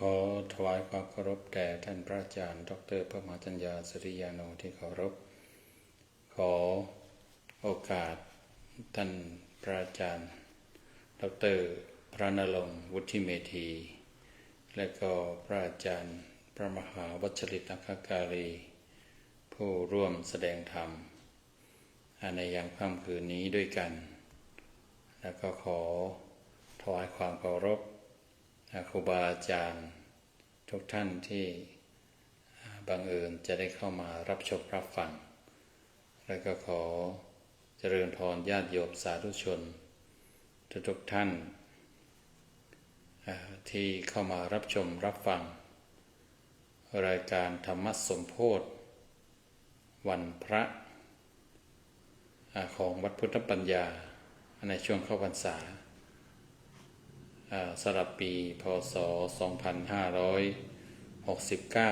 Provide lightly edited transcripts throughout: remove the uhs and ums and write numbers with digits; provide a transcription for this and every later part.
ขอถวายความเคารพแด่ท่านพระอาจารย์ดร.พระมหาจัญญาสุริยาโนที่เคารพขอโอกาสท่านพระอาจารย์ดร.พระนรงค์วุฒิเมธีและก็พระอาจารย์พระมหาวัชริตอัคคการีผู้ร่วมแสดงธรรมในยามค่ำคืนนี้ด้วยกันแล้วก็ขอถวายความเคารพครูบาอาจารย์ทุกท่านที่บังเอิญจะได้เข้ามารับชมรับฟังและก็ขอเจริญพรญาติโยมสาธุชนทุกท่านที่เข้ามารับชมรับฟังรายการธรรมสมโภชวันพระของวัดพุทธปัญญาในช่วงเข้าพรรษาสำหรับปีพ.ศ.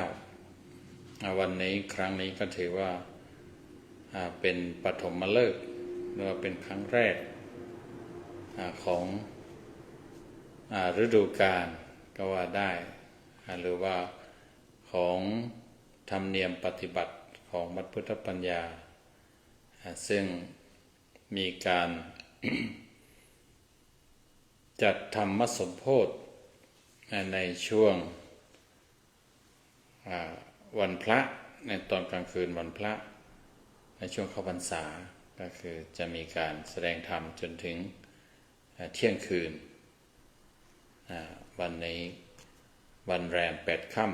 2569วันนี้ครั้งนี้ก็ถือว่าเป็นปฐมฤกษ์หรือว่าเป็นครั้งแรกของฤดูกาลก็ว่าได้หรือว่าของธรรมเนียมปฏิบัติของวัดพุทธปัญญาซึ่งมีการ จัดธรรมสมโภชในช่วงวันพระในตอนกลางคืนวันพระในช่วงเข้าพรรษาก็คือจะมีการแสดงธรรมจนถึงเที่ยงคืนวันนี้วันแรม8 ค่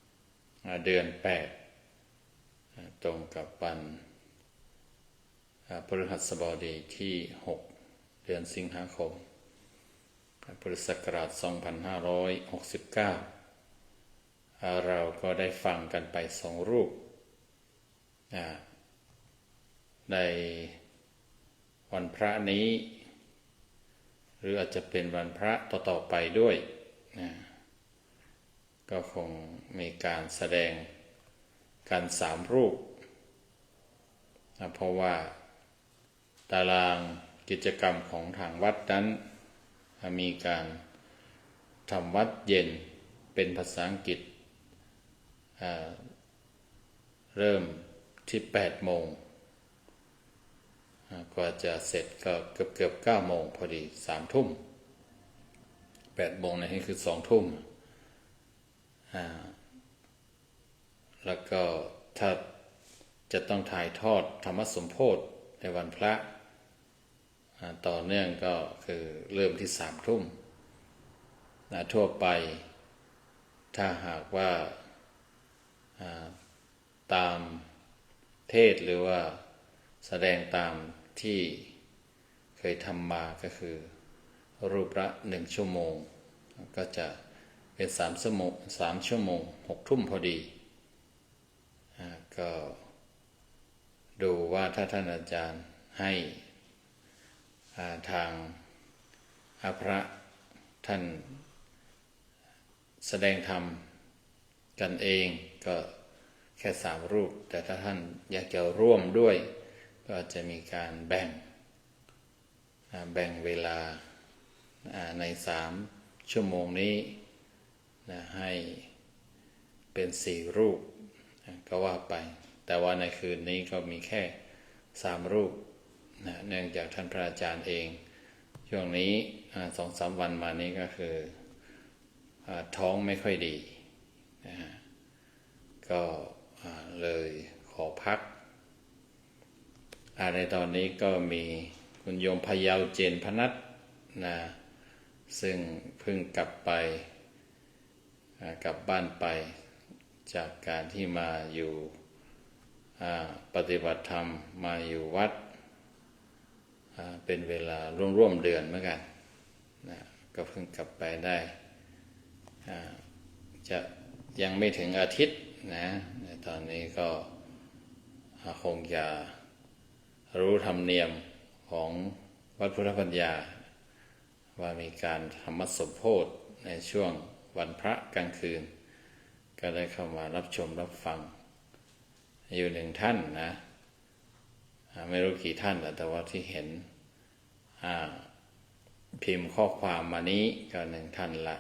ำเดือน8ตรงกับวันพฤหัสบดีที่6เดือนสิงหาคมพุทธศักราช 2569เราก็ได้ฟังกันไป2 รูปในวันพระนี้หรืออาจจะเป็นวันพระต่อๆไปด้วยก็คงมีการแสดงกัน3 รูปเพราะว่าตารางกิจกรรมของทางวัดนั้นมีการทำวัดเย็นเป็นภาษาอังกฤษเริ่มที่8 โมงกว่าจะเสร็จก็เกือบ9 โมงพอดี3 ทุ่ม8 โมงนี่คือ2 ทุ่มแล้วก็ถ้าจะต้องถ่ายทอดธรรมสมโภชในวันพระต่อเนื่องก็คือเริ่มที่3 ทุ่มทั่วไปถ้าหากว่าตามเทศหรือว่าแสดงตามที่เคยทำมาก็คือรูปละ1 ชั่วโมงก็จะเป็น3 ชั่วโมง6 ทุ่มพอดีก็ดูว่าถ้าท่านอาจารย์ให้ทางพระท่านแสดงธรรมกันเองก็แค่3 รูปแต่ถ้าท่านอยากจะร่วมด้วยก็จะมีการแบ่งเวลาใน3 ชั่วโมงนี้ให้เป็น4 รูปก็ว่าไปแต่ว่าในคืนนี้ก็มีแค่3 รูปเนื่องจากท่านพระอาจารย์เองช่วงนี้2-3 วันมานี้ก็คือท้องไม่ค่อยดีก็เลยขอพักในตอนนี้ก็มีคุณโยมพยาวเจนพนัสซึ่งเพิ่งกลับบ้านไปจากการที่มาอยู่ปฏิบัติธรรมมาอยู่วัดเป็นเวลาร่วมเดือนเหมือนกันก็เพิ่งกลับไปได้จะยังไม่ถึงอาทิตย์ในตอนนี้ก็คงจะรู้ธรรมเนียมของวัดพุทธปัญญาว่ามีการธรรมสมโภชในช่วงวันพระกลางคืนก็ได้เข้ามารับชมรับฟังอยู่1 ท่านไม่รู้กี่ท่านแต่ว่าที่เห็นพิมพ์ข้อความมานี้ก็1 ท่านละ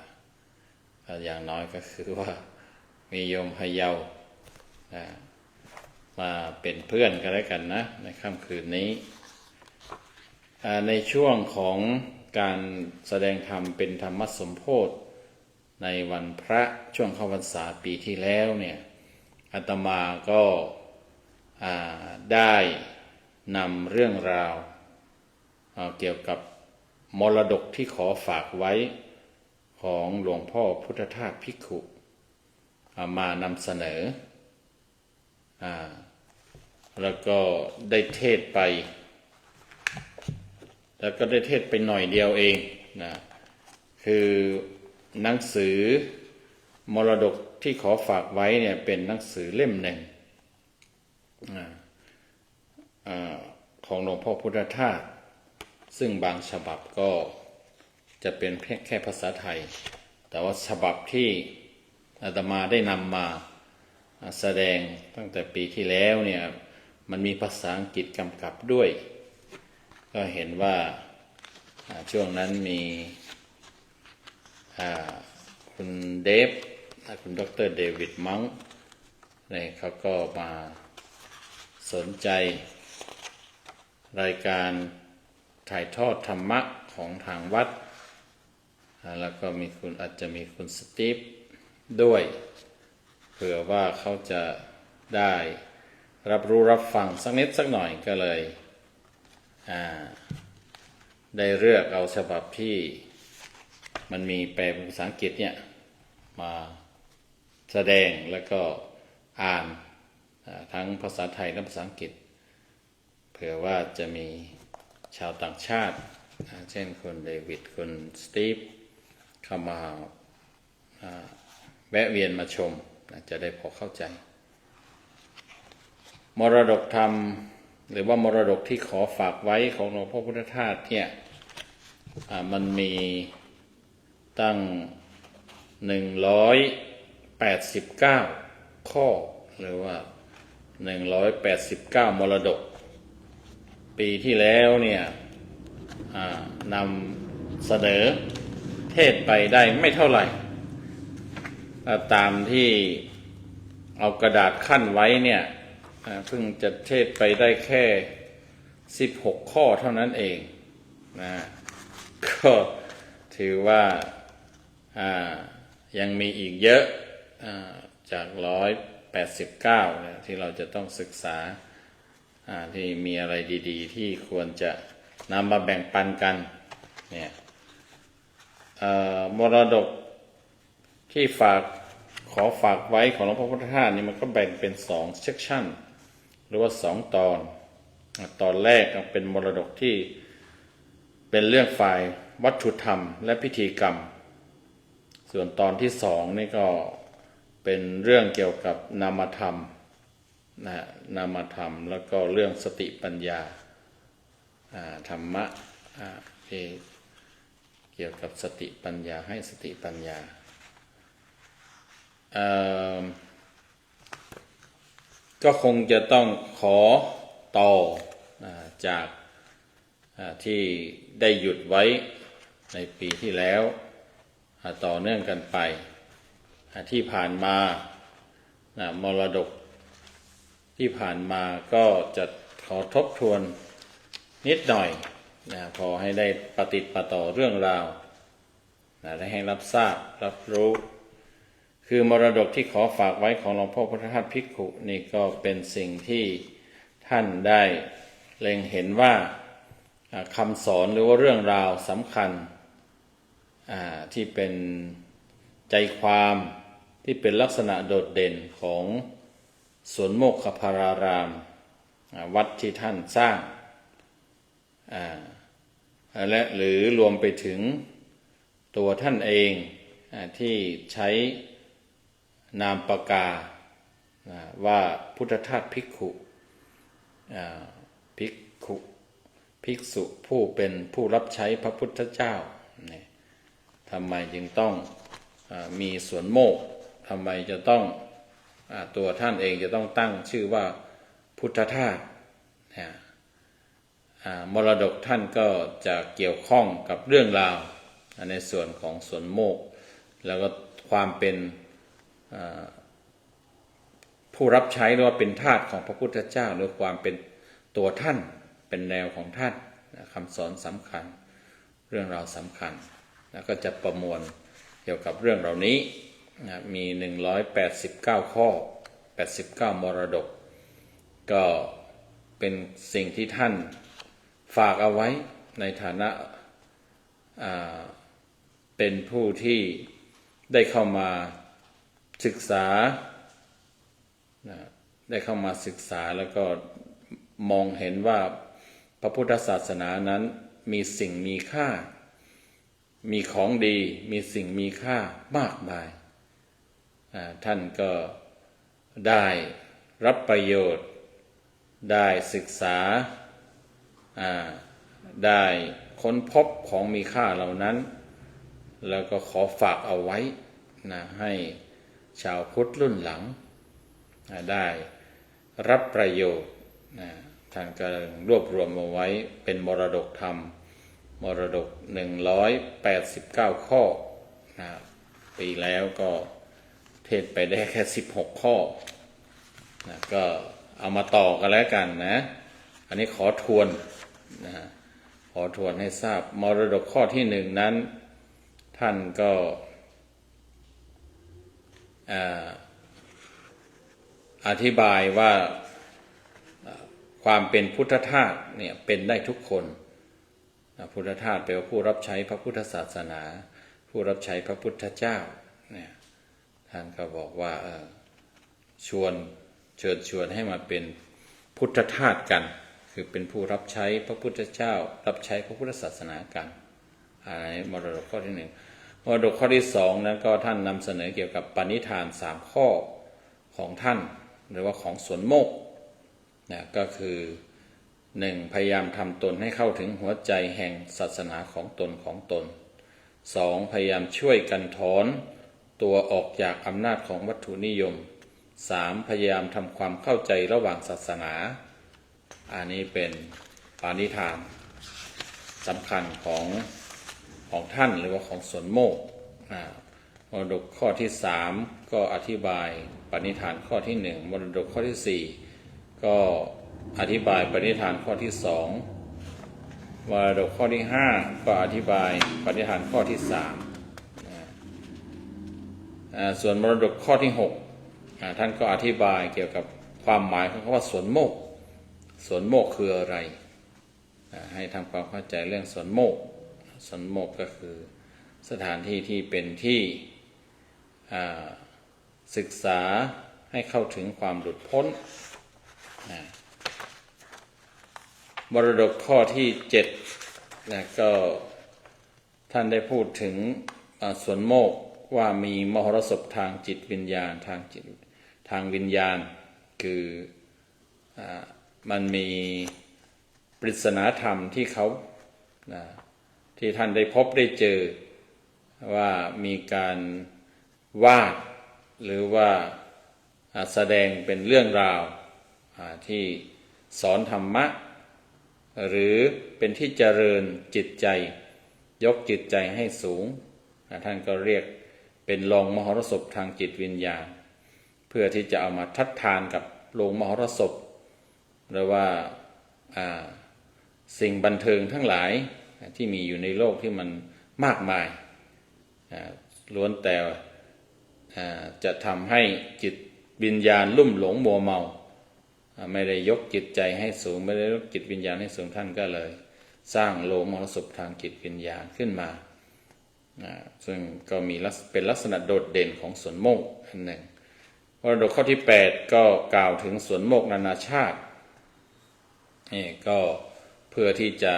อย่างน้อยก็คือว่ามีโยมพะเยามาเป็นเพื่อนกันแล้วกันนะในค่ำคืนนี้ในช่วงของการแสดงธรรมเป็นธรรมสมโภชในวันพระช่วงเข้าพรรษาปีที่แล้วเนี่ยอาตมาก็ได้นำเรื่องราวเกี่ยวกับมรดกที่ขอฝากไว้ของหลวงพ่อพุทธทาสภิกขุมานำเสนอแล้วก็ได้เทศไปหน่อยเดียวเองนะคือหนังสือมรดกที่ขอฝากไว้เนี่ยเป็นหนังสือเล่มหนึ่งของหลวงพ่อพุทธทาสซึ่งบางฉบับก็จะเป็นแค่ภาษาไทยแต่ว่าฉบับที่อาตมาได้นำมาแสดงตั้งแต่ปีที่แล้วเนี่ยมันมีภาษาอังกฤษกำกับด้วยก็เห็นว่าช่วงนั้นมีคุณเดฟคุณดร.เดวิดมังเนี่ยเขาก็มาสนใจรายการถ่ายทอดธรรมะของทางวัดแล้วก็อาจจะมีคุณสตีฟด้วยเผื่อว่าเขาจะได้รับรู้รับฟังสักนิดสักหน่อยก็เลยได้เลือกเอาฉบับที่มันมีแปลเป็นภาษาอังกฤษเนี่ยมาแสดงแล้วก็อ่านทั้งภาษาไทยและภาษาอังกฤษเผื่อว่าจะมีชาวต่างชาติเช่นคุณเดวิดคุณสตีฟเข้ามาแวะเวียนมาชมจะได้พอเข้าใจมรดกธรรมหรือว่ามรดกที่ขอฝากไว้ของหลวงพ่อพุทธทาสเนี่ยมันมีตั้ง189ข้อหรือว่า189มรดกปีที่แล้วเนี่ยนำเสนอเทศไปได้ไม่เท่าไหร่ตามที่เอากระดาษคั่นไว้เนี่ยเพิ่งจะเทศไปได้แค่16ข้อเท่านั้นเองนะก็ถือว่ายังมีอีกเยอะจาก189เนี่ยที่เราจะต้องศึกษาที่มีอะไรดีๆที่ควรจะนำมาแบ่งปันกันเนี่ยมรดกที่ขอฝากไว้ของหลวงพ่อพุทธทาสนี่มันก็แบ่งเป็น2 section หรือว่า2 ตอนแรกเป็นมรดกที่เป็นเรื่องฝ่ายวัตถุธรรมและพิธีกรรมส่วนตอนที่2นี่ก็เป็นเรื่องเกี่ยวกับนามธรรมนามธรรมแล้วก็เรื่องสติปัญญาธรรมะที่เกี่ยวกับสติปัญญาให้สติปัญญาก็คงจะต้องขอต่อจากที่ได้หยุดไว้ในปีที่แล้วต่อเนื่องกันไปที่ผ่านมามรดกที่ผ่านมาก็จะขอทบทวนนิดหน่อยพอให้ได้ปฏิปต่อเรื่องราวได้ให้รับทราบรับรู้คือมรดกที่ขอฝากไว้ของหลวงพ่อพุทธทาสภิกขุนี่ก็เป็นสิ่งที่ท่านได้เล็งเห็นว่าคำสอนหรือว่าเรื่องราวสำคัญที่เป็นใจความที่เป็นลักษณะโดดเด่นของสวนโมกขพารารามวัดที่ท่านสร้างและหรือรวมไปถึงตัวท่านเองที่ใช้นามปากกาว่าพุทธทาสภิกขุภิกษุผู้เป็นผู้รับใช้พระพุทธเจ้าทำไมจึงต้องมีสวนโมกข์ทำไมจะต้องตัวท่านเองจะต้องตั้งชื่อว่าพุทธทาสมรดกท่านก็จะเกี่ยวข้องกับเรื่องราวในส่วนของสวนโมกข์แล้วก็ค ความเป็นผู้รับใช้หรือว่าเป็นทาสของพระพุทธเจ้าหรือความเป็นตัวท่านเป็นแนวของท่านคำสอนสำคัญเรื่องราวสำคัญแล้วก็จะประมวลเกี่ยวกับเรื่องเหล่านี้มี189ข้อ89มรดกก็เป็นสิ่งที่ท่านฝากเอาไว้ในฐานะเป็นผู้ที่ได้เข้ามาศึกษาแล้วก็มองเห็นว่าพระพุทธศาสนานั้นมีสิ่งมีค่ามีของดีมีสิ่งมีค่ามากมายท่านก็ได้รับประโยชน์ได้ศึกษาได้ค้นพบของมีค่าเหล่านั้นแล้วก็ขอฝากเอาไว้ให้ชาวพุทธรุ่นหลังได้รับประโยชน์ท่านก็รวบรวมเอาไว้เป็นมรดกธรรมมรดก189ข้อปีแล้วก็เทศไปได้แค่16ข้อก็เอามาต่อกันแล้วกันนะอันนี้ขอทวนให้ทราบมรดกข้อที่1นั้นท่านก็อธิบายว่าความเป็นพุทธทาสเนี่ยเป็นได้ทุกคนพุทธทาสแปลว่าผู้รับใช้พระพุทธศาสนาผู้รับใช้พระพุทธเจ้าเนี่ยท่านก็บอกว่าเชิญชวนให้มาเป็นพุทธทาสกันคือเป็นผู้รับใช้พระพุทธเจ้ารับใช้พระพุทธศาสนากันอันนี้มรดกข้อที่1มรดกข้อที่2นั้นก็ท่านนำเสนอเกี่ยวกับปณิธาน3ข้อของท่านหรือว่าของสวนโมกข์ก็คือ1พยายามทำตนให้เข้าถึงหัวใจแห่งศาสนาของตน2พยายามช่วยกันถอนตัวออกจากอำนาจของวัตถุนิยม3พยายามทำความเข้าใจระหว่างศาสนาอันนี้เป็นปณิธานสำคัญของท่านหรือว่าของสวนโมกข์มรดกข้อที่3ก็อธิบายปณิธานข้อที่1มรดกข้อที่4ก็อธิบายปณิธานข้อที่2มรดกข้อที่5ก็อธิบายปณิธานข้อที่3ส่วนมรดกข้อที่6ท่านก็อธิบายเกี่ยวกับความหมายของคำว่าสวนโมกข์คืออะไรให้ทำความเข้าใจเรื่องสวนโมกข์ก็คือสถานที่ที่เป็นที่ศึกษาให้เข้าถึงความหลุดพ้นมรดกข้อที่7ก็ท่านได้พูดถึงสวนโมกข์ว่ามีมหรสพทางจิตวิญญาณทางวิญญาณคือมันมีปริศนาธรรมที่ที่ท่านได้พบได้เจอว่ามีการวาดหรือว่าแสดงเป็นเรื่องราวที่สอนธรรมะหรือเป็นที่เจริญจิตใจยกจิตใจให้สูงท่านก็เรียกเป็นโรงมหรสพทางจิตวิญญาณเพื่อที่จะเอามาทัดทานกับโรงมหรสพหรือว่าสิ่งบันเทิงทั้งหลายที่มีอยู่ในโลกที่มันมากมายล้วนแต่จะทำให้จิตวิญญาณลุ่มหลงมัวเมาไม่ได้ยกจิตใจให้สูงไม่ได้ยกจิตวิญญาณให้สูงท่านก็เลยสร้างโลกมรสพทางจิตวิญญาณขึ้นมาซึ่งก็มีเป็นลักษณะโดดเด่นของสวนโมกข์อันหนึ่งมรดกข้อที่8ก็กล่าวถึงสวนโมกข์นานาชาตินี่ก็เพื่อที่จะ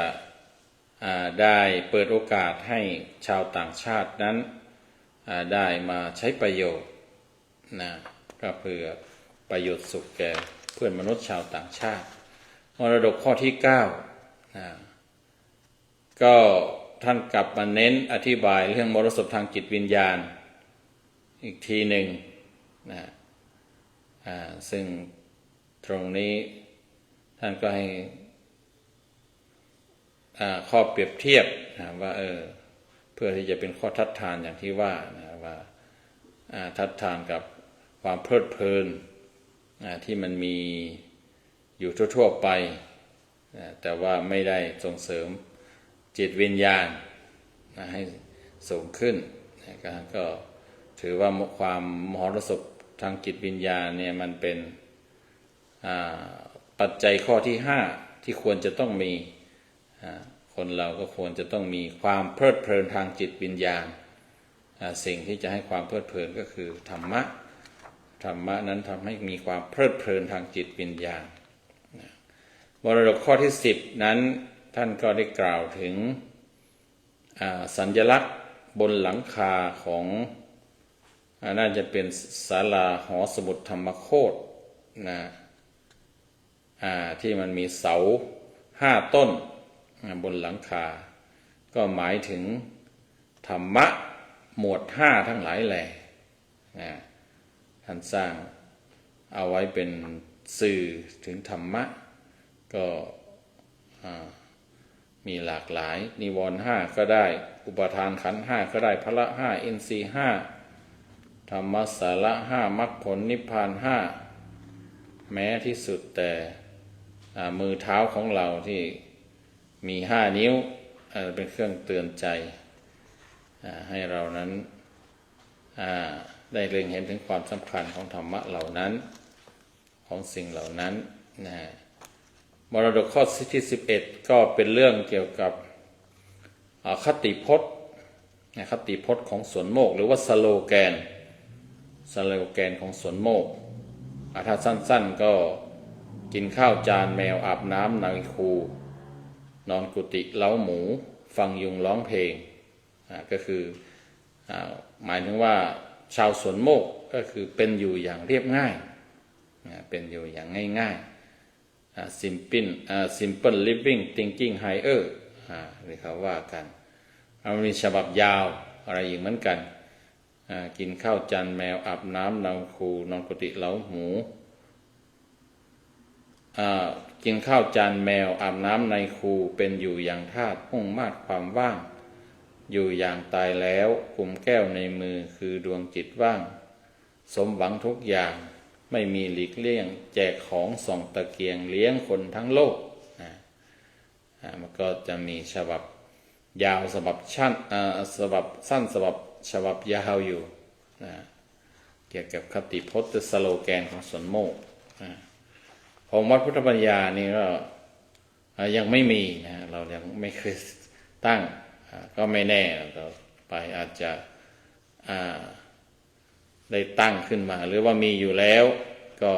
ได้เปิดโอกาสให้ชาวต่างชาตินั้นได้มาใช้ประโยชน์ก็เพื่อประโยชน์สุขแก่เพื่อนมนุษย์ชาวต่างชาติมรดกข้อที่9ก็ท่านกลับมาเน้นอธิบายเรื่องมรสพทางจิตวิญญาณอีกทีหนึ่งซึ่งตรงนี้ท่านก็ให้ข้อเปรียบเทียบว่าเพื่อที่จะเป็นข้อทัดทานอย่างที่ว่าว่า ทัดทานกับความเพลิดเพลินที่มันมีอยู่ทั่วๆไปแต่ว่าไม่ได้ส่งเสริมจิตวิญญาณให้สูงขึ้นก็ถือว่าความมหรสพทางจิตวิญญาณเนี่ยมันเป็นปัจจัยข้อที่5ที่ควรจะต้องมีคนเราก็ควรจะต้องมีความเพลิดเพลินทางจิตวิญญาณสิ่งที่จะให้ความเพลิดเพลินก็คือธรรมะนั้นทำให้มีความเพลิดเพลินทางจิตวิญญาณมรดกข้อที่10นั้นท่านก็ได้กล่าวถึงสัญลักษณ์บนหลังคาของน่าจะเป็นศาลาหอสมุดธรรมโคตรที่มันมีเสา5 ต้นบนหลังคาก็หมายถึงธรรมะหมวด5ทั้งหลายแหล่ท่านสร้างเอาไว้เป็นสื่อถึงธรรมะก็มีหลากหลายนิวรณ์5ก็ได้อุปทานขันธ์5ก็ได้พละ5อินทรีย์5ธรรมสาระ5มรรคผลนิพพาน5แม้ที่สุดแต่มือเท้าของเราที่มี5 นิ้วเป็นเครื่องเตือนใจให้เรานั้นได้เล็งเห็นถึงความสำคัญของธรรมะเหล่านั้นของสิ่งเหล่านั้นมรดกข้อที่11ก็เป็นเรื่องเกี่ยวกับคติพจน์ของสวนโมกหรือว่าสโลแกนของสวนโมกถ้าสั้นๆก็กินข้าวจานแมวอาบน้ำในคูนอนกุฏิเล้าหมูฟังยุงร้องเพลงก็คือหมายถึงว่าชาวสวนโมกก็คือเป็นอยู่อย่างเรียบง่ายเป็นอยู่อย่างง่ายๆsimple living thinking higher หรือเขาว่ากันมันมีฉบับยาวอะไรอีกเหมือนกันกินข้าวจานแมวอาบน้ำนอนคูนอนกุฏิเล้าหมูกินข้าวจานแมวอาบน้ำในคูเป็นอยู่อย่างทาสมุ่งมาดความว่างอยู่อย่างตายแล้วกุมแก้วในมือคือดวงจิตว่างสมหวังทุกอย่างไม่มีหลีกเลี่ยงแจกของส่องตะเกียงเลี้ยงคนทั้งโลกมันก็จะมีฉบับยาวฉบับสั้นฉบับยาวอยู่เกี่ยวกับคติพจน์สโลแกนของสวนโมกของวัดพุทธปัญญานี่ก็ยังไม่มีเรายังไม่เคยตั้งก็ไม่แน่ต่อไปอาจจะได้ตั้งขึ้นมาหรือว่ามีอยู่แล้วก็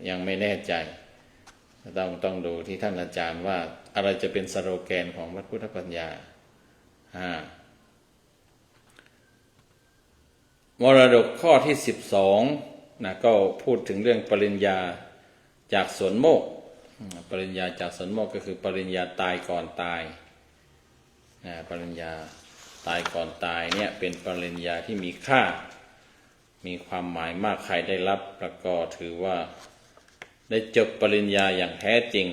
ยังไม่แน่ใจต้องดูที่ท่านอาจารย์ว่าอะไรจะเป็นสโลแกนของวัดพุทธปัญญามรดกข้อที่12ก็พูดถึงเรื่องปริญญาจากสวนโมกปริญญาจากสวนโมกก็คือปริญญาตายก่อนตายปริญญาตายก่อนตายเนี่ยเป็นปริญญาที่มีค่ามีความหมายมากใครได้รับแล้วก็ถือว่าได้จบปริญญาอย่างแท้จริง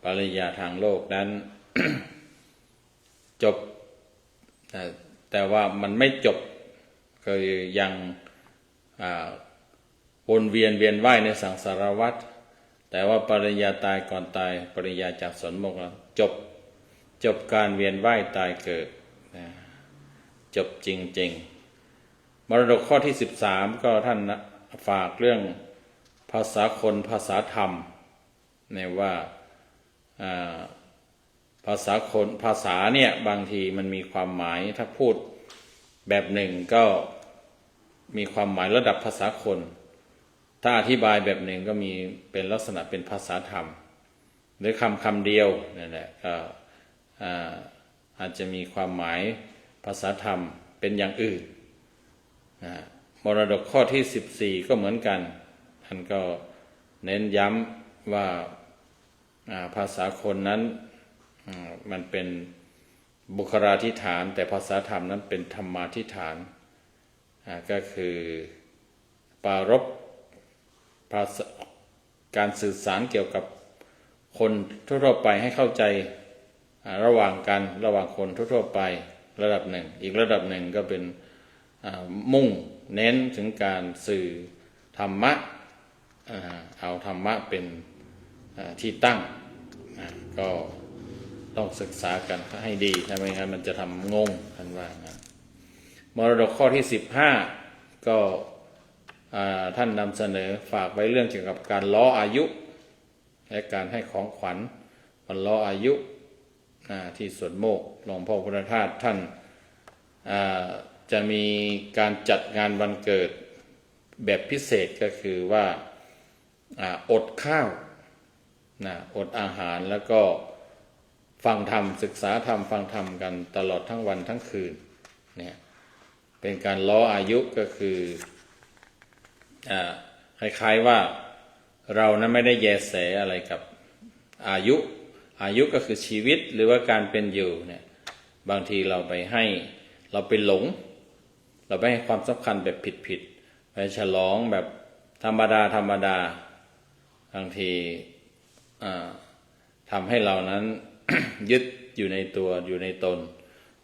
ปริญญาทางโลกนั้น จบแต่ว่ามันไม่จบก็ยังวนเวียนว่ายในสังสารวัฏแต่ว่าปริญญาตายก่อนตายปริญญาจากสวนโมกแล้วจบการเวียนว่ายตายเกิดจบจริงๆมรดกข้อที่13ก็ท่านฝากเรื่องภาษาคนภาษาธรรมในว่าภาษาคนภาษาเนี่ยบางทีมันมีความหมายถ้าพูดแบบหนึ่งก็มีความหมายระดับภาษาคนถ้าอธิบายแบบหนึ่งก็มีเป็นลักษณะเป็นภาษาธรรมหรือคำเดียวนั่นแหละก็อาจจะมีความหมายภาษาธรรมเป็นอย่างอื่นมรดกข้อที่14ก็เหมือนกันท่านก็เน้นย้ำว่าภาษาคนนั้นมันเป็นบุคลาธิฐานแต่ภาษาธรรมนั้นเป็นธรรมาธิฐานก็คือปรารภการสื่อสารเกี่ยวกับคนทั่วไปให้เข้าใจระหว่างคนทั่วไประดับหนึ่งอีกระดับหนึ่งก็เป็น มุ่งเน้นถึงการสื่อธรรมะเอาธรรมะเป็นที่ตั้งก็ต้องศึกษากันให้ดีถ้าไม่งั้นมันจะทำงงท่านว่างั้นมรดกข้อที่15ก็ท่านนำเสนอฝากไว้เรื่องเกี่ยวกับการล้ออายุและการให้ของขวัญวันล้ออายุที่สวนโมกหลวงพ่อพุทธทาสท่านจะมีการจัดงานวันเกิดแบบพิเศษก็คือว่าอดข้าวอดอาหารแล้วก็ฟังธรรมศึกษาธรรมฟังธรรมกันตลอดทั้งวันทั้งคืนเนี่ยเป็นการล้ออายุก็คือคล้ายๆว่าเรานั้นไม่ได้แยแสอะไรกับอายุก็คือชีวิตหรือว่าการเป็นอยู่เนี่ยบางทีเราไปหลงเราไปให้ความสำคัญแบบผิดไปฉลองแบบธรรมดาบางทีทำให้เรานั้น ยึดอยู่ในตัวอยู่ในตน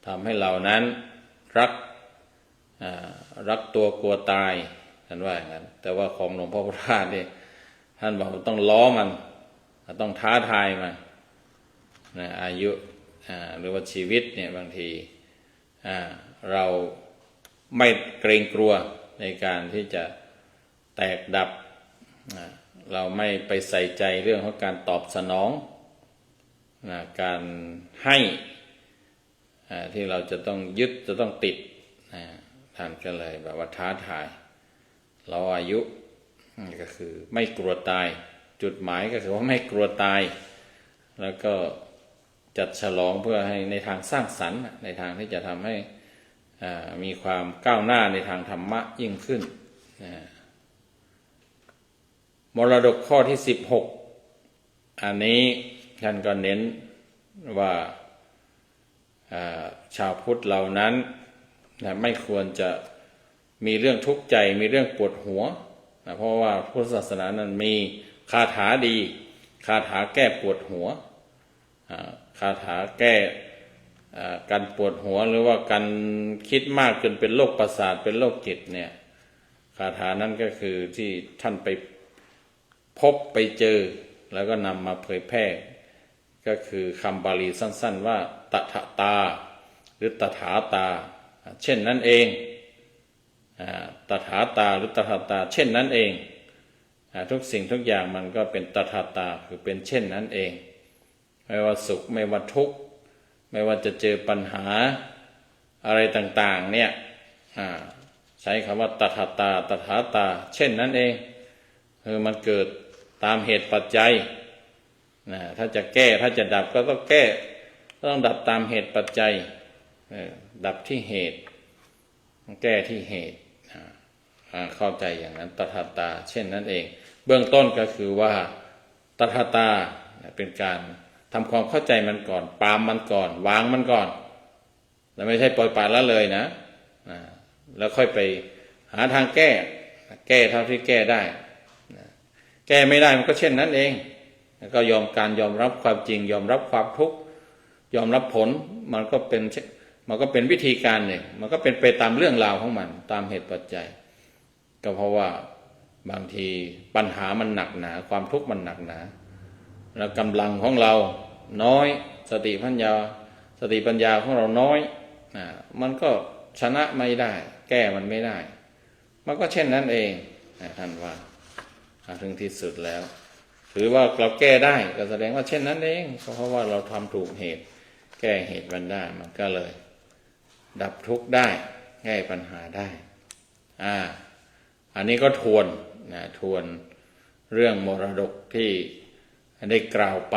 ทำให้เรานั้นรักตัวกลัวตายท่านว่าอย่างนั้นแต่ว่าของหลวงพ่อพุทธทาสเนี่ยท่านบอกต้องล้อมันต้องท้าทายมันอายุหรือว่าชีวิตเนี่ยบางทีเราไม่เกรงกลัวในการที่จะแตกดับเราไม่ไปใส่ใจเรื่องของการตอบสนองการให้ที่เราจะต้องยึดจะต้องติดท่านก็เลยแบบว่าท้าทายเราอายุก็คือไม่กลัวตายจุดหมายก็คือว่าไม่กลัวตายแล้วก็จัดฉลองเพื่อให้ในทางสร้างสรรค์ในทางที่จะทำให้มีความก้าวหน้าในทางธรรมะยิ่งขึ้นมรดกข้อที่16อันนี้ท่านก็เน้นว่าชาวพุทธเหล่านั้นไม่ควรจะมีเรื่องทุกข์ใจมีเรื่องปวดหัวเพราะว่าพุทธศาสนานั้นมีคาถาดีคาถาแก้ปวดหัวคาถาแก้การปวดหัวหรือว่าการคิดมากจนเป็นโรคประสาทเป็นโรคจิตเนี่ยคาถานั้นก็คือที่ท่านไปพบไปเจอแล้วก็นำมาเผยแพร่ก็คือคำบาลีสั้นๆว่าตถาตาหรือตถาตาเช่นนั้นเองตถาตาหรือตถาตาเช่นนั้นเองทุกสิ่งทุกอย่างมันก็เป็นตถาตาคือเป็นเช่นนั้นเองไม่ว่าสุขไม่ว่าทุกข์ไม่ว่าจะเจอปัญหาอะไรต่างๆเนี่ยใช้คำว่าตถาตาตถาตาเช่นนั้นเองคือมันเกิดตามเหตุปัจจัยถ้าจะแก้ถ้าจะดับก็ต้องแก้ต้องดับตามเหตุปัจจัยดับที่เหตุแก้ที่เหตุเข้าใจอย่างนั้นตถาตาเช่นนั้นเองเบื้องต้นก็คือว่าตถาตาเป็นการทำความเข้าใจมันก่อนปรามมันก่อนวางมันก่อนแล้วไม่ใช่ปล่อยปละละเลยนะแล้วค่อยไปหาทางแก้เท่าที่แก้ได้แก้ไม่ได้มันก็เช่นนั้นเองแล้วก็ยอมรับความจริงยอมรับความทุกข์ยอมรับผลมันก็เป็นวิธีการหนึ่งมันก็เป็นไปตามเรื่องราวของมันตามเหตุปัจจัยก็เพราะว่าบางทีปัญหามันหนักหนาความทุกข์มันหนักหนาแล้วกำลังของเราน้อยสติปัญญาของเราน้อยมันก็ชนะไม่ได้แก้มันไม่ได้มันก็เช่นนั้นเองท่านว่าถึงที่สุดแล้วถือว่าเราแก้ได้ก็แสดงว่าเช่นนั้นเองเพราะว่าเราทำถูกเหตุแก้เหตุมันได้มันก็เลยดับทุกข์ได้แก้ปัญหาได้อันนี้ก็ทวนเรื่องมรดกที่ได้กล่าวไป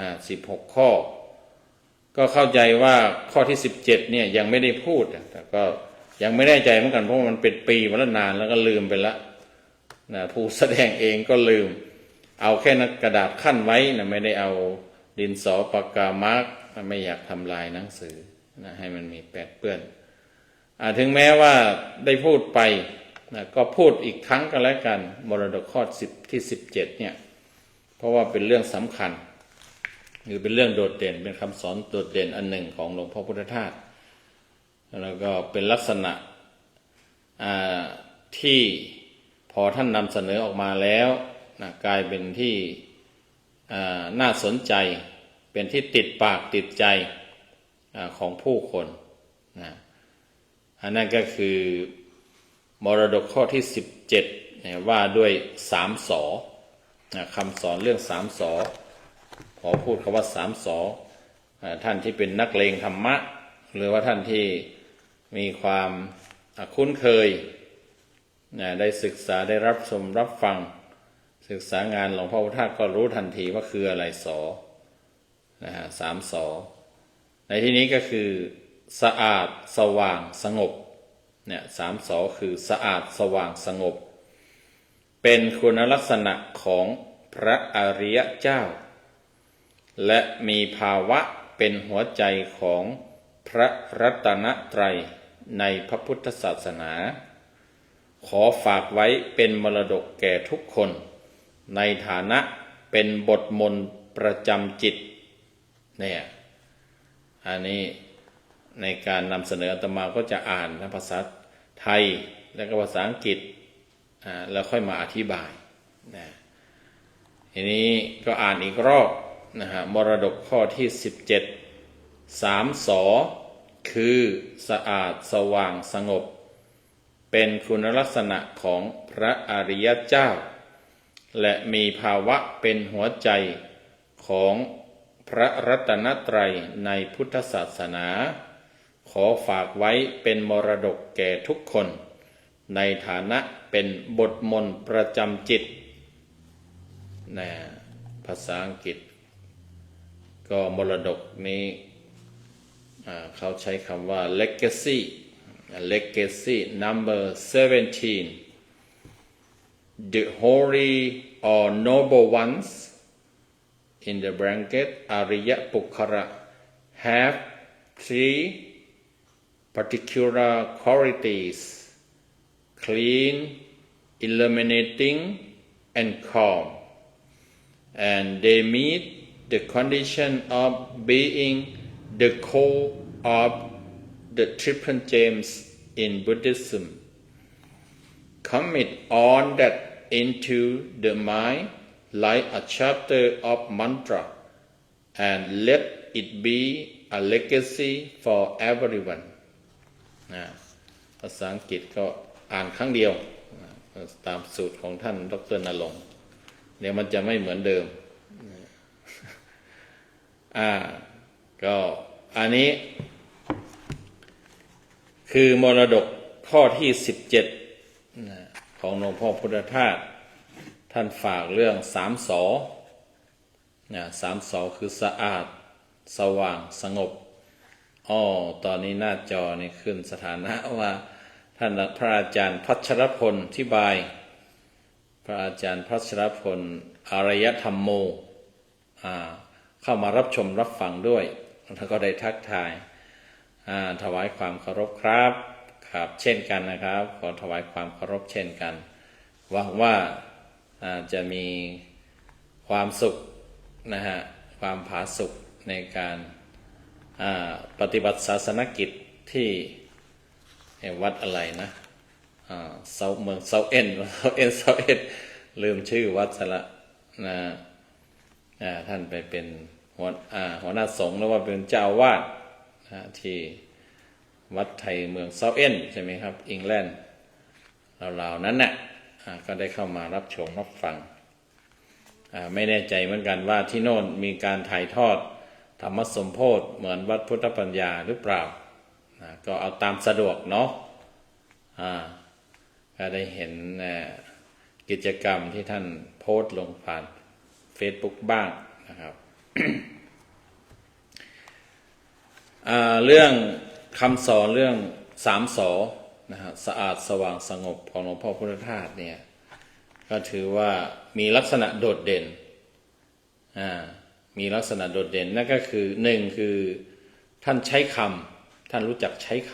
16ข้อก็เข้าใจว่าข้อที่17เนี่ยยังไม่ได้พูดแต่ก็ยังไม่แน่ใจเหมือนกันเพราะมันเป็นปีมาแล้วนานแล้วก็ลืมไปละผู้แสดงเองก็ลืมเอาแค่นักกระดาษขั้นไว้ไม่ได้เอาดินสอปากกามาร์กไม่อยากทำลายหนังสือให้มันมีแปดเปื้อนถึงแม้ว่าได้พูดไปก็พูดอีกครั้งกันแล้วกันมรดกข้อที่17เนี่ยเพราะว่าเป็นเรื่องสำคัญหรือเป็นเรื่องโดดเด่นเป็นคำสอนโดดเด่นอันหนึ่งของหลวงพ่อพุทธทาสแล้วก็เป็นลักษณะ ที่พอท่านนำเสนอออกมาแล้วกลายเป็นที่น่าสนใจเป็นที่ติดปากติดใจของผู้คนอันนั้นก็คือมรดกข้อที่17ว่าด้วย3 สคำสอนเรื่อง3 สขอพูดคำว่า3 สท่านที่เป็นนักเลงธรรมะหรือว่าท่านที่มีความคุ้นเคยได้ศึกษาได้รับชมรับฟังศึกษางานหลวงพ่อพุทธทาสก็รู้ทันทีว่าคืออะไร3 สในที่นี้ก็คือสะอาดสว่างสงบ3 สคือสะอาดสว่างสงบเป็นคุณลักษณะของพระอริยเจ้าและมีภาวะเป็นหัวใจของพระรัตนตรัยในพระพุทธศาสนาขอฝากไว้เป็นมรดกแก่ทุกคนในฐานะเป็นบทมนต์ประจำจิตอันนี้ในการนำเสนออาตมาก็จะอ่านในภาษาไทยและก็ภาษาอังกฤษแล้วค่อยมาอธิบายทีนี้ก็อ่านอีกรอบมรดกข้อที่17 3 สคือสะอาดสว่างสงบเป็นคุณลักษณะของพระอริยเจ้าและมีภาวะเป็นหัวใจของพระรัตนตรัยในพุทธศาสนาขอฝากไว้เป็นมรดกแก่ทุกคนในฐานะเป็นบทมนต์ประจำจิตภาษาอังกฤษก็มรดกนี้เขาใช้คำว่า legacy number 17 the holy or noble ones in the bracket Ariya Pukkara have 3 particular qualities: clean, illuminating, and calm, and they meet the condition of being the core of the triple gems in Buddhism. Commit all that into the mind like a chapter of mantra, and let it be a legacy for everyone. ภาษาอังกฤษก็อ่านครั้งเดียวตามสูตรของท่านดร.ณรงค์เดี๋ยวมันจะไม่เหมือนเดิมก็อันนี้คือมรดกข้อที่17ของหลวงพ่อพุทธทาสท่านฝากเรื่อง3 ส3 สคือสะอาดสว่างสงบตอนนี้หน้าจอนี่ขึ้นสถานะว่าท่านพระอาจารย์พัชรพลอธิบายพระอาจารย์พัชรพลอารยธรรมโมเข้ามารับชมรับฟังด้วยแล้วก็ได้ทักทายถวายความเคารพครับเช่นกันนะครับขอถวายความเคารพเช่นกันหวังว่าจะมีความสุขความผาสุกในการปฏิบัติศาสนกิจที่วัดอะไรนะเมืองเซาเอ็นลืมชื่อวัดซะละท่านไปเป็นหัวหน้าสงฆ์หรือว่าเป็นเจ้าอาวาสที่วัดไทยเมืองเซาเอ็นใช่ไหมครับอังกฤษเหล่านั้นน่ะก็ได้เข้ามารับชมรับฟังไม่แน่ใจเหมือนกันว่าที่โน่นมีการถ่ายทอดธรรมสมโภชเหมือนวัดพุทธปัญญาหรือเปล่าก็เอาตามสะดวกเนาะก็ได้เห็นกิจกรรมที่ท่านโพสต์ลงผ่าน Facebook บ้างนะครับ เรื่องคำสอนเรื่อง3 สสะอาดสว่างสงบของหลวงพ่อพุทธทาสเนี่ยก็ถือว่ามีลักษณะโดดเด่นมีลักษณะโดดเด่นนั่นก็คือ1คือท่านใช้คำท่านรู้จักใช้ค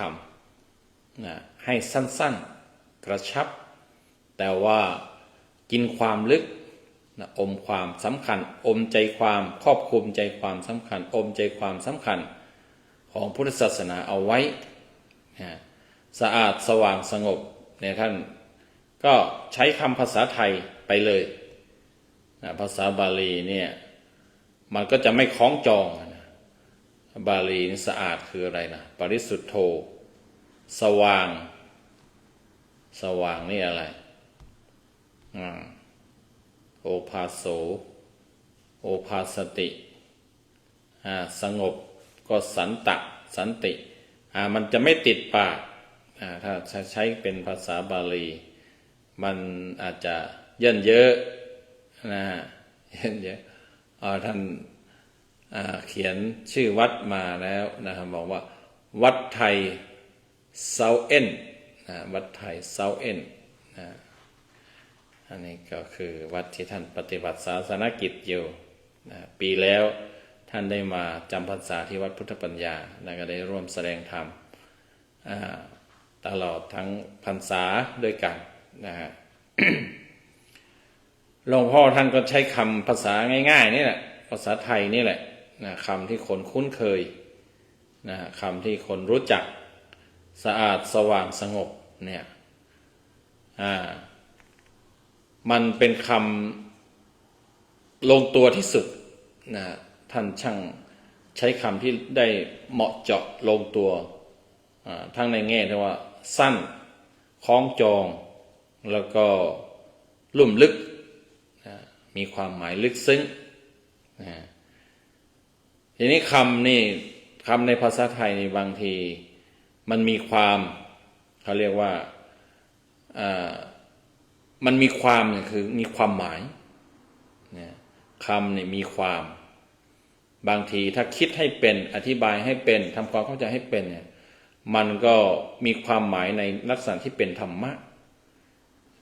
ำให้สั้นๆกระชับแต่ว่ากินความลึกอมความสำคัญอมใจความครอบคลุมใจความสำคัญอมใจความสำคัญของพุทธศาสนาเอาไว้สะอาดสว่างสงบ เนี่ยท่านก็ใช้คำภาษาไทยไปเลยภาษาบาลีเนี่ยมันก็จะไม่คล้องจองนะบาลีสะอาดคืออะไรนะปริสุทธโธสว่างสว่างนี่อะไรโอภาโสโอภาสติสงบก็สันตะสันติมันจะไม่ติดปากถ้าใช้เป็นภาษาบาลีมันอาจจะเยินเยอะนะเยินเยอะท่านเขียนชื่อวัดมาแล้วนะครับบอกว่าวัดไทยเซาเอ็นวัดไทยเซาเอ็นอันนี้ก็คือวัดที่ท่านปฏิบัติศาสนกิจอยู่ปีแล้วท่านได้มาจำพรรษาที่วัดพุทธปัญญาและก็ได้ร่วมแสดงธรรมตลอดทั้งพรรษาด้วยกันนะฮะ หลวงพ่อท่านก็ใช้คำภาษาง่ายๆนี่แหละภาษาไทยนี่แหละนะคำที่คนคุ้นเคยนะคำที่คนรู้จักสะอาดสว่างสงบเนี่ยมันเป็นคำลงตัวที่สุดนะท่านช่างใช้คำที่ได้เหมาะเจาะลงตัวทั้งในแง่ที่ว่าสั้นคล้องจองแล้วก็ลุ่มลึกมีความหมายลึกซึ้งทีนี้คำในภาษาไทยนี่บางทีมันมีความเขาเรียกว่ามันมีความเนี่ยคือมีความหมายคำเนี่ยมีความบางทีถ้าคิดให้เป็นอธิบายให้เป็นทำความเข้าใจให้เป็นเนี่ยมันก็มีความหมายในลักษณะที่เป็นธรรมะ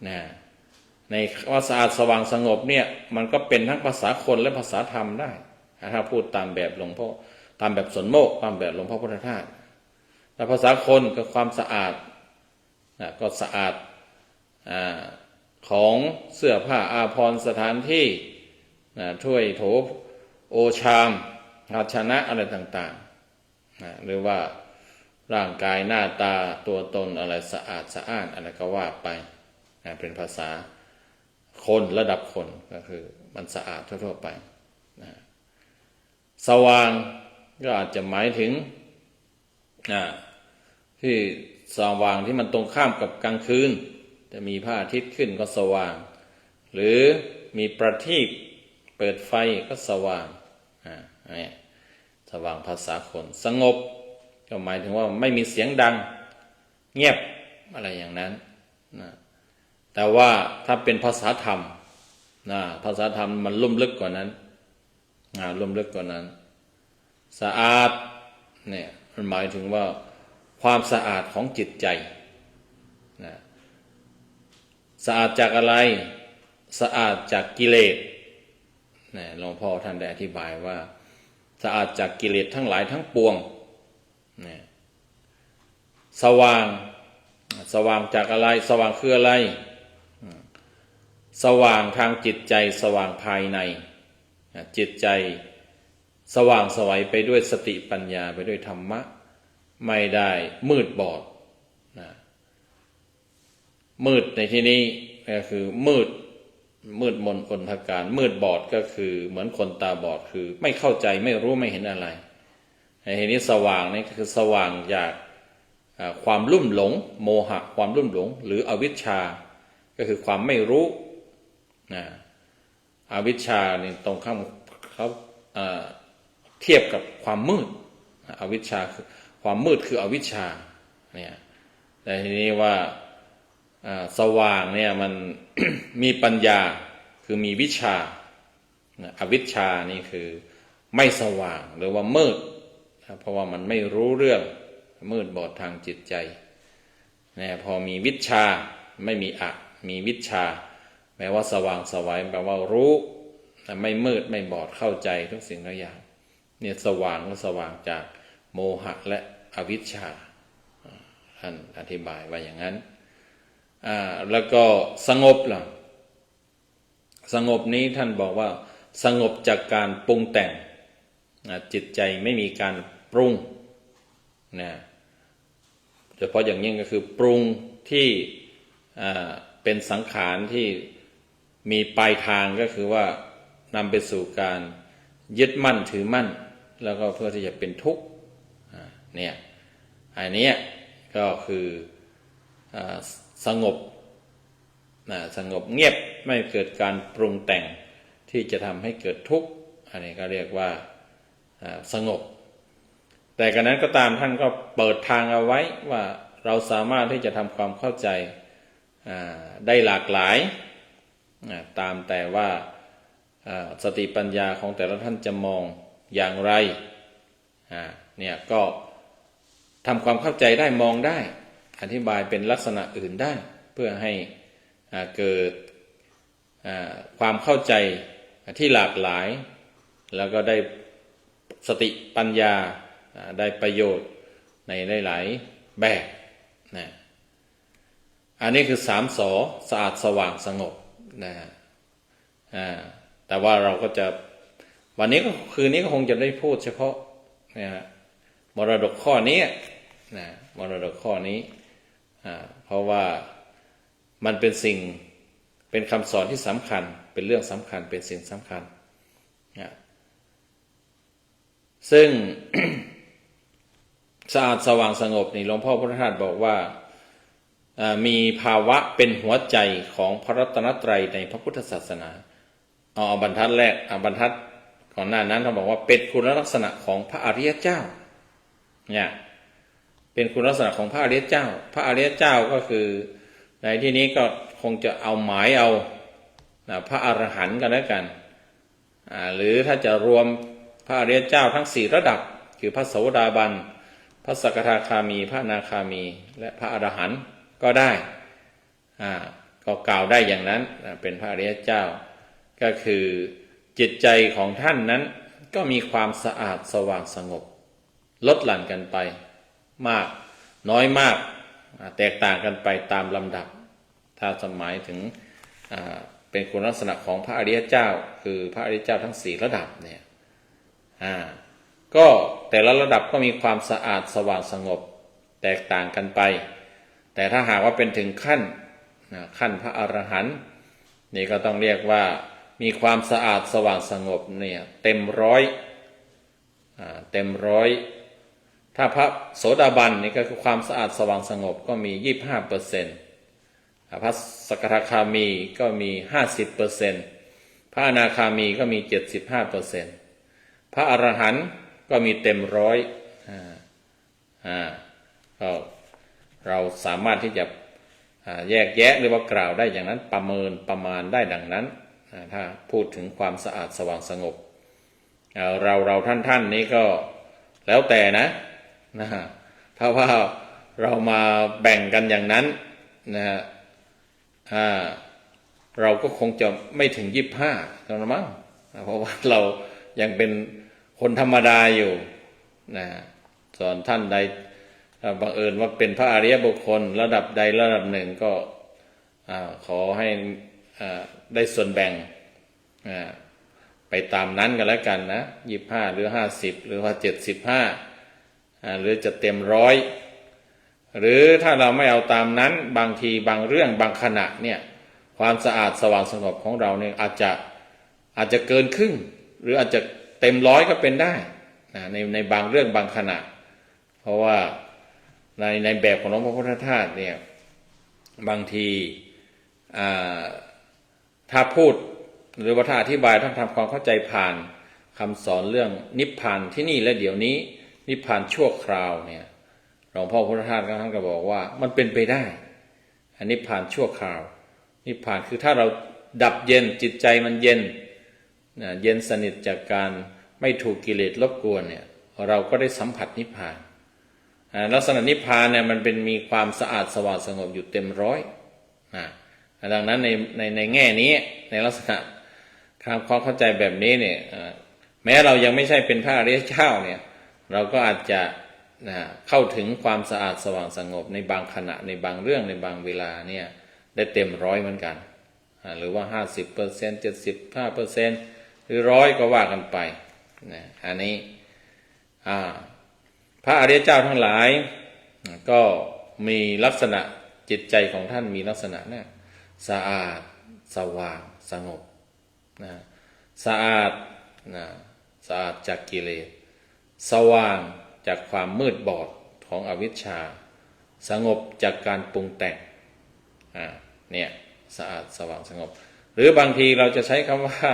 นะในว่าสะอาดสว่างสงบเนี่ยมันก็เป็นทั้งภาษาคนและภาษาธรรมได้ถ้าพูดตามแบบหลวงพ่อตามแบบสนโมกข์ตามแบบหลวงพ่อพุทธทาสแต่ภาษาคนก็ความสะอาดก็สะอาดของเสื้อผ้าอาภรณ์สถานที่ถ้วยโถโอชามภาชนะอะไรต่างๆหรือว่าร่างกายหน้าตาตัวตนอะไรสะอาดสะอ้านอะไรก็ว่าไปเป็นภาษาคนระดับคนก็คือมันสะอาดทั่วๆไปสว่างก็อาจจะหมายถึงที่สว่างที่มันตรงข้ามกับกลางคืนจะมีพระอาทิตย์ขึ้นก็สว่างหรือมีประทีปเปิดไฟก็สว่างสว่างภาษาคนสงบก็หมายถึงว่าไม่มีเสียงดังเงียบอะไรอย่างนั้นแต่ว่าถ้าเป็นภาษาธรรมภาษาธรรมมันลุ่มลึกกว่านั้นลุ่มลึกกว่านั้นสะอาดเนี่ยมันหมายถึงว่าความสะอาดของจิตใจสะอาดจากอะไรสะอาดจากกิเลสหลวงพ่อท่านได้อธิบายว่าสะอาดจากกิเลสทั้งหลายทั้งปวงสว่างจากอะไรสว่างคืออะไรสว่างทางจิตใจสว่างภายในจิตใจสว่างไสวไปด้วยสติปัญญาไปด้วยธรรมะไม่ได้มืดบอดมืดในที่นี้ก็คือมืดมนอนทการมืดบอดก็คือเหมือนคนตาบอดคือไม่เข้าใจไม่รู้ไม่เห็นอะไรในที่นี้สว่างนี่ก็คือสว่างจากความลุ่มหลงโมหะความลุ่มหลงหรืออวิชชาก็คือความไม่รู้อวิชชานี่ตรงข้ามเขาเทียบกับความมืดอวิชชาคือความมืดคืออวิชชาเนี่ยแต่ทีนี้ว่าสว่างเนี่ยมัน มีปัญญาคือมีวิชาอวิชชานี่คือไม่สว่างหรือว่ามืดเพราะว่ามันไม่รู้เรื่องมืดบอดทางจิตใจเนี่ยพอมีวิชาไม่มีมีวิชาแม้ว่าสว่างไสวแปลว่ารู้แต่ไม่มืดไม่บอดเข้าใจทุกสิ่งทุกอย่างเนี่ยสว่างก็สว่างจากโมหะและอวิชชาท่านอธิบายว่าอย่างนั้นแล้วก็สงบล่ะสงบนี้ท่านบอกว่าสงบจากการปรุงแต่งจิตใจไม่มีการปรุงนะเฉพาะอย่างยิ่งก็คือปรุงที่ เป็นสังขารที่มีปลายทางก็คือว่านำไปสู่การยึดมั่นถือมั่นแล้วก็เพื่อที่จะเป็นทุกข์เนี่ยอันนี้ก็คือสงบสงบเงียบไม่เกิดการปรุงแต่งที่จะทำให้เกิดทุกข์อันนี้ก็เรียกว่าสงบแต่กระนั้นก็ตามท่านก็เปิดทางเอาไว้ว่าเราสามารถที่จะทำความเข้าใจได้หลากหลายตามแต่ว่าสติปัญญาของแต่ละท่านจะมองอย่างไรเนี่ยก็ทำความเข้าใจได้มองได้อธิบายเป็นลักษณะอื่นได้เพื่อให้เกิดความเข้าใจที่หลากหลายแล้วก็ได้สติปัญญาได้ประโยชน์ในหลายๆแบบนะอันนี้คือ3 สอสะอาดสว่างสงบนะแต่ว่าเราก็จะวันนี้ก็คืนนี้ก็คงจะได้พูดเฉพาะมรดกข้อนี้นะมรดกข้อนี้เพราะว่ามันเป็นคำสอนที่สำคัญเป็นเรื่องสำคัญเป็นสิ่งสำคัญนะซึ่ง สะอาดสว่างสงบนี่หลวงพ่อพุทธทาสบอกว่ามีภาวะเป็นหัวใจของพระรัตนตรัยในพระพุทธศาสนาเอาบรรทัดแรกบรรทัดก่อนหน้านั้นเขาบอกว่าเป็นคุณลักษณะของพระอริยเจ้าเนี่ยเป็นคุณลักษณะของพระอริยเจ้าพระอริยเจ้าก็คือในที่นี้ก็คงจะเอาหมายเอาพระอรหันต์กันแล้วกันหรือถ้าจะรวมพระอริยเจ้าทั้ง4ระดับคือพระโสดาบันพระสกทาคามีพระอนาคามีและพระอรหันต์ก็ได้ก็กล่าวได้อย่างนั้นเป็นพระอริยเจ้าก็คือจิตใจของท่านนั้นก็มีความสะอาดสว่างสงบลดหลั่นกันไปมากน้อยมากแตกต่างกันไปตามลำดับถ้าสมัยถึงเป็นคุณลักษณะของพระอริยเจ้าคือพระอริยเจ้าทั้ง4ระดับเนี่ยก็แต่ละระดับก็มีความสะอาดสว่างสงบแตกต่างกันไปแต่ถ้าหากว่าเป็นถึงขั้นพระอรหันต์นี่ก็ต้องเรียกว่ามีความสะอาดสว่างสงบเนี่ยเต็มร้อยถ้าพระโสดาบันนี่ก็คือความสะอาดสว่างสงบก็มี 25% พระสกทาคามีก็มี 50% พระอนาคามีก็มี 75% พระอรหันต์ก็มีเต็มร้อยเราสามารถที่จะแยกแยะหรือว่ากล่าวได้อย่างนั้นประมาณได้ดังนั้นถ้าพูดถึงความสะอาดสว่างสงบเราท่านนี้ก็แล้วแต่นะถ้าว่าเรามาแบ่งกันอย่างนั้นเราก็คงจะไม่ถึง25เท่านั้นมั้งเพราะว่าเรายังเป็นคนธรรมดาอยู่ส่วนท่านใดบังเอิญว่าเป็นพระอริยบุคคลระดับใดระดับหนึ่งก็ขอให้ได้ส่วนแบ่งไปตามนั้นกันแล้วกันนะ25หรือ50หรือว่า75หรือจะเต็ม100หรือถ้าเราไม่เอาตามนั้นบางทีบางเรื่องบางขณะเนี่ยความสะอาดสว่างสงบของเราเนี่ยอาจจะเกินครึ่งหรืออาจจะเต็ม100ก็เป็นได้ในบางเรื่องบางขณะเพราะว่าในแบบของหลวงพ่อพุทธทาสเนี่ยบางทีถ้าพูดหรือว่าถ้าอธิบายท่านทำความเข้าใจผ่านคำสอนเรื่องนิพพานที่นี่และเดี๋ยวนี้นิพพานชั่วคราวเนี่ยหลวงพ่อพุทธทาสท่านก็บอกว่ามันเป็นไปได้นิพพานชั่วคราวนิพพานคือถ้าเราดับเย็นจิตใจมันเย็นเย็นสนิทจากการไม่ถูกกิเลสรบกวนเนี่ยเราก็ได้สัมผัสนิพพานลักษณะนิพพานเนี่ยมันเป็นมีความสะอาดสว่างสงบอยู่เต็มร้อยดังนั้นในแง่นี้ในลักษณะความเข้าใจแบบนี้เนี่ยแม้เรายังไม่ใช่เป็นพระอริยเจ้าเนี่ยเราก็อาจจะเข้าถึงความสะอาดสว่างสงบในบางขณะในบางเรื่องในบางเวลาเนี่ยได้เต็มร้อยเหมือนกันหรือว่า 50% 75% หรือ100ก็ว่ากันไปอันนี้พระอริยเจ้าทั้งหลายก็มีลักษณะ จิตใจของท่านมีลักษณะเนี่ยสะอาดสว่างสงบนะสะอาดนะสะอาดจากกิเลสสว่างจากความมืดบอดของอวิชชาสงบจากการปรุงแต่งเนี่ยสะอาดสว่างสงบหรือบางทีเราจะใช้คำว่า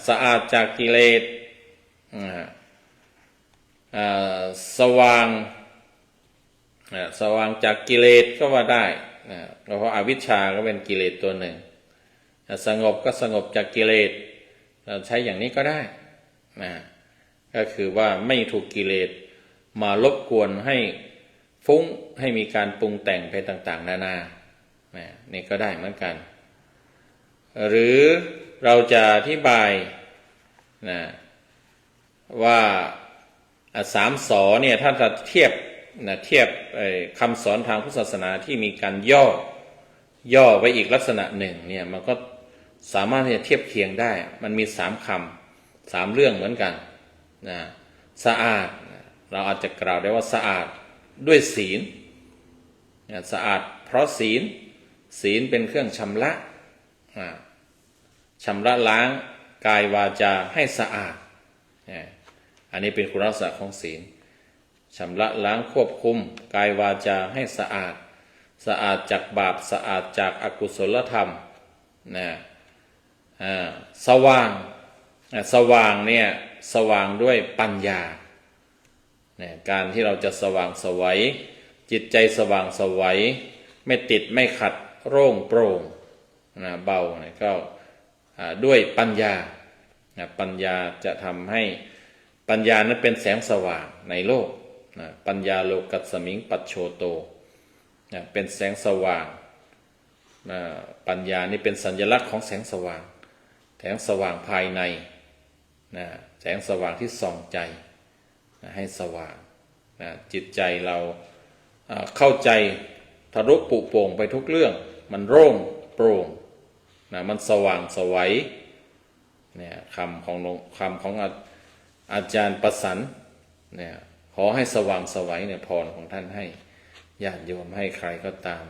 สะอาดจากกิเลสสว่างสว่างจากกิเลสก็ว่าได้เพราะอวิชชาก็เป็นกิเลสตัวหนึ่งสงบก็สงบจากกิเลสเราใช้อย่างนี้ก็ได้ก็คือว่าไม่ถูกกิเลสมารบกวนให้ฟุ้งให้มีการปรุงแต่งไปต่างๆนานานี่ก็ได้เหมือนกันหรือเราจะอธิบายว่าสามสอเนี่ยถ้าจะเทียบคำสอนทางพุทธศาสนาที่มีการย่อไว้อีกลักษณะหนึ่งเนี่ยมันก็สามารถที่จะเทียบเคียงได้มันมี3 คำ 3 เรื่องเหมือนกันสะอาดเราอาจจะกล่าวได้ว่าสะอาดด้วยศีลสะอาดเพราะศีลเป็นเครื่องชำระล้างกายวาจาให้สะอาดอันนี้เป็นคุณลักษณะของศีลชำระล้างควบคุมกายวาจาให้สะอาดจากบาปสะอาดจากอกุศลธรรมสว่างเนี่ยสว่างด้วยปัญญาการที่เราจะสว่างไสวจิตใจสว่างไสวไม่ติดไม่ขัดโร่งโปร่งเบาก็ด้วยปัญญาปัญญาจะทำให้ปัญญานั้นเป็นแสงสว่างในโลกปัญญาโลกัสสมิงปัจโชโตเป็นแสงสว่างปัญญานี่เป็นสัญลักษณ์ของแสงสว่างภายในแสงสว่างที่ส่องใจให้สว่างจิตใจเราเข้าใจทะลุปุโป่งไปทุกเรื่องมันโล่งโปร่งมันสว่างไสวเนี่ยคำของอาจารย์ประสันเนี่ยขอให้สว่างไสวเนี่ยพรของท่านให้ญาติโยมให้ใครก็ตาม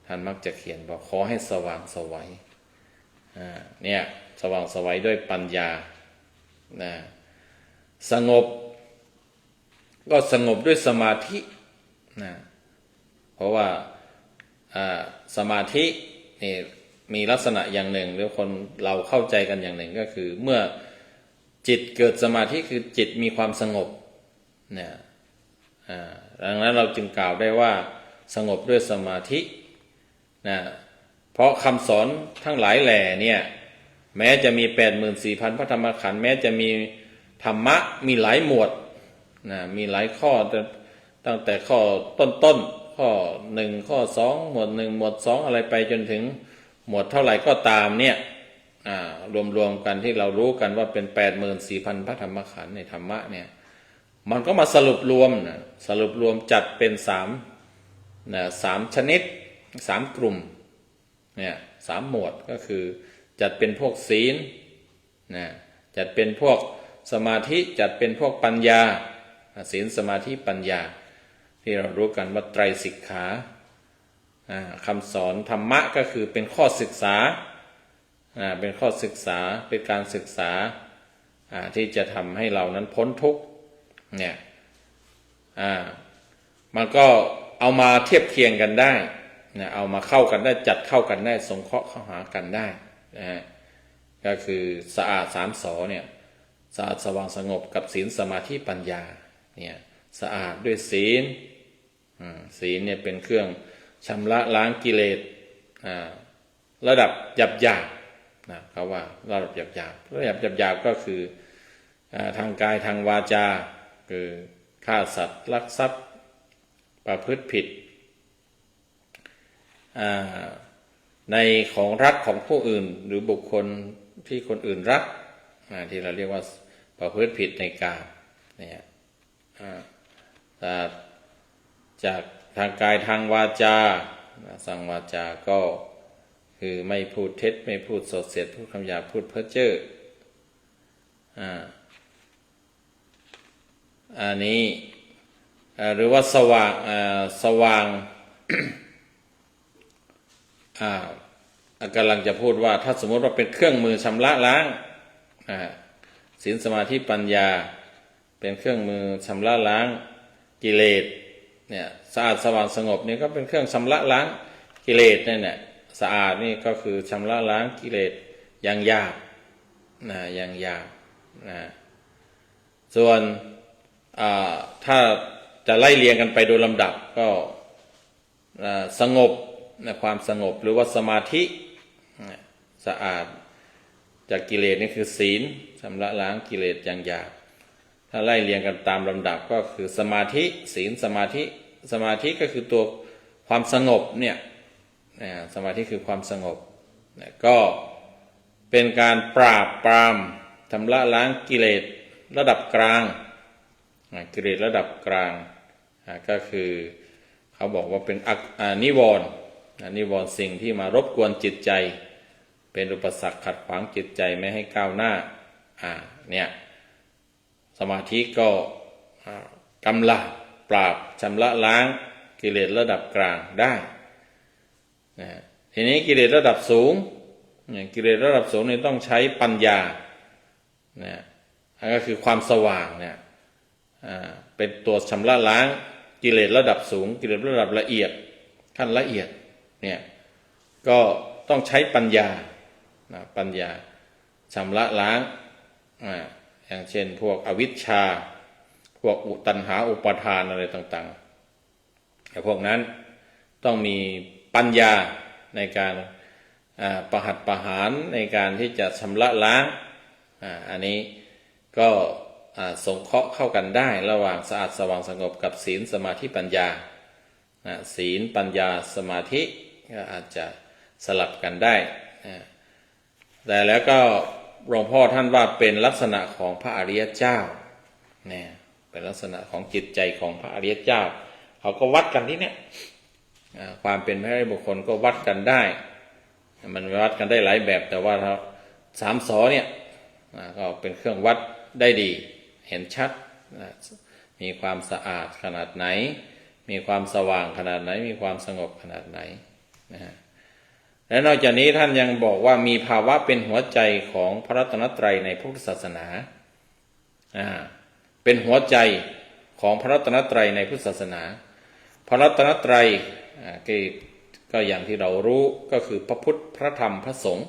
ท่านมักจะเขียนบอกขอให้สว่างไสวเนี่ยสว่างไสวด้วยปัญญาสงบก็สงบด้วยสมาธิเพราะว่าสมาธินี่มีลักษณะอย่างหนึ่งหรือคนเราเข้าใจกันอย่างหนึ่งก็คือเมื่อจิตเกิดสมาธิคือจิตมีความสงบดังนั้นเราจึงกล่าวได้ว่าสงบด้วยสมาธิเพราะคำสอนทั้งหลายแหล่เนี่ยแม้จะมี 84,000 พระธรรมขันธ์แม้จะมีธรรมะมีหลายหมวดมีหลายข้อตั้งแต่ข้อต้นข้อ1ข้อ2หมวด1หมวด2อะไรไปจนถึงหมวดเท่าไหร่ก็ตามเนี่ยรวมกันที่เรารู้กันว่าเป็น 84,000 พระธรรมขันธ์ในธรรมะเนี่ยมันก็มาสรุปรวมจัดเป็น3ชนิด3กลุ่มเนี่ย3หมวดก็คือจัดเป็นพวกศีลจัดเป็นพวกสมาธิจัดเป็นพวกปัญญาศีลสมาธิปัญญาที่เรารู้กันว่าไตรสิกขาคำสอนธรรมะก็คือเป็นข้อศึกษาเป็นข้อศึกษาเป็นการศึกษาที่จะทำให้เรานั้นพ้นทุกข์เนี่ยมันก็เอามาเทียบเคียงกันได้เอามาเข้ากันได้จัดเข้ากันได้สงเคราะห์เข้าหากันได้ก็คือสะอาด3สอเนี่ยสะอาดสว่างสงบกับศีลสมาธิปัญญาเนี่ยสะอาดด้วยศีลเนี่ยเป็นเครื่องชำระล้างกิเลสระดับหยาบเขาว่าระดับหยาบก็คือทางกายทางวาจาคือฆ่าสัตว์ลักทรัพย์ประพฤติผิดในของรักของผู้อื่นหรือบุคคลที่คนอื่นรักที่เราเรียกว่าประพฤติผิดในกามเนี่ยจากทางกายทางวาจาสังวาจาก็คือไม่พูดเท็จไม่พูดส่อเสียดพูดคำหยาบพูดเพ้อเจ้ออันนี้หรือว่าสว่าง กำลังจะพูดว่าถ้าสมมติว่าเป็นเครื่องมือชำระล้างศีลสมาธิปัญญาเป็นเครื่องมือชำระล้างกิเลสเนี่ยสะอาดสว่างสงบนี่ก็เป็นเครื่องชำระล้างกิเลสเนี่ยสะอาดนี่ก็คือชำระล้างกิเลสอย่างหยาบอย่างหยาบส่วนถ้าจะไล่เรียงกันไปโดยลำดับก็สงบความสงบหรือว่าสมาธิสะอาดจากกิเลสนี่คือศีลชำระล้างกิเลสอย่างหยาบถ้าไล่เรียงกันตามลำดับก็คือสมาธิศีลสมาธิก็คือตัวความสงบเนี่ยสมาธิคือความสงบก็เป็นการปราบปรามชำระล้างกิเลสระดับกลางกิเลสระดับกลางก็คือเขาบอกว่าเป็นนิวรณ์สิ่งที่มารบกวนจิตใจเป็นอุปสรรคขัดขวางจิตใจไม่ให้ก้าวหน้าเนี่ยสมาธิก็กำลังปราบชำระล้างกิเลสระดับกลางได้ทีนี้กิเลสระดับสูงกิเลสระดับสูงนี่ต้องใช้ปัญญาก็คือความสว่างเนี่ยเป็นตัวชำระล้างกิเลสระดับสูงกิเลสระดับละเอียดขั้นละเอียดเนี่ยก็ต้องใช้ปัญญาชำระล้างอย่างเช่นพวกอวิชชาพวกตัณหาอุปาทานอะไรต่างๆแต่พวกนั้นต้องมีปัญญาในการประหัตประหารในการที่จะชำระล้างอันนี้ก็สงเคราะห์เข้ากันได้ระหว่างสะอาดสว่างสงบกับศีลสมาธิปัญญาศีลปัญญาสมาธิก็อาจจะสลับกันได้แต่แล้วก็หลวงพ่อท่านว่าเป็นลักษณะของพระอริยเจ้าเนี่ยเป็นลักษณะของจิตใจของพระอริยเจ้าเขาก็วัดกันที่เนี่ยความเป็นพระอริยบุคคลก็วัดกันได้มันวัดกันได้หลายแบบแต่ว่าสามสอเนี่ยก็เป็นเครื่องวัดได้ดีเห็นชัดมีความสะอาดขนาดไหนมีความสว่างขนาดไหนมีความสงบขนาดไหนนะฮะและนอกจากนี้ท่านยังบอกว่ามีภาวะเป็นหัวใจของพระรัตนตรัยในพุทธศาสนาเป็นหัวใจของพระรัตนตรัยในพุทธศาสนาพระรัตนตรัยก็อย่างที่เรารู้ก็คือพระพุทธพระธรรมพระสงฆ์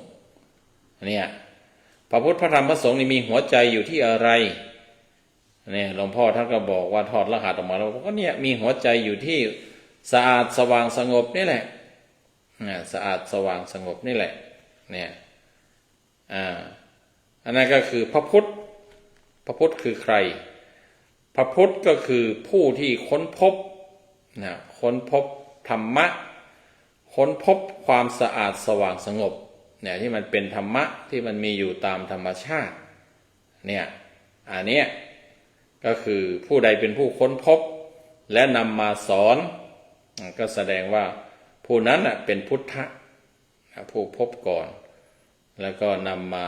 เนี่ยพระพุทธพระธรรมพระสงฆ์นี่มีหัวใจอยู่ที่อะไรเนี่ยหลวงพ่อท่านก็บอกว่าถอดรหัสออกมาแล้วก็เนี่ยมีหัวใจอยู่ที่สะอาดสว่างสงบนี่แหละสะอาดสว่างสงบนี่แหละเนี่ยอันนั้นก็คือพระพุทธคือใครพระพุทธก็คือผู้ที่ค้นพบธรรมะค้นพบความสะอาดสว่างสงบเนี่ยที่มันเป็นธรรมะที่มันมีอยู่ตามธรรมชาติเนี่ยอันเนี้ยก็คือผู้ใดเป็นผู้ค้นพบและนำมาสอนก็แสดงว่าผู้นั้นเป็นพุทธะผู้พบก่อนแล้วก็นำมา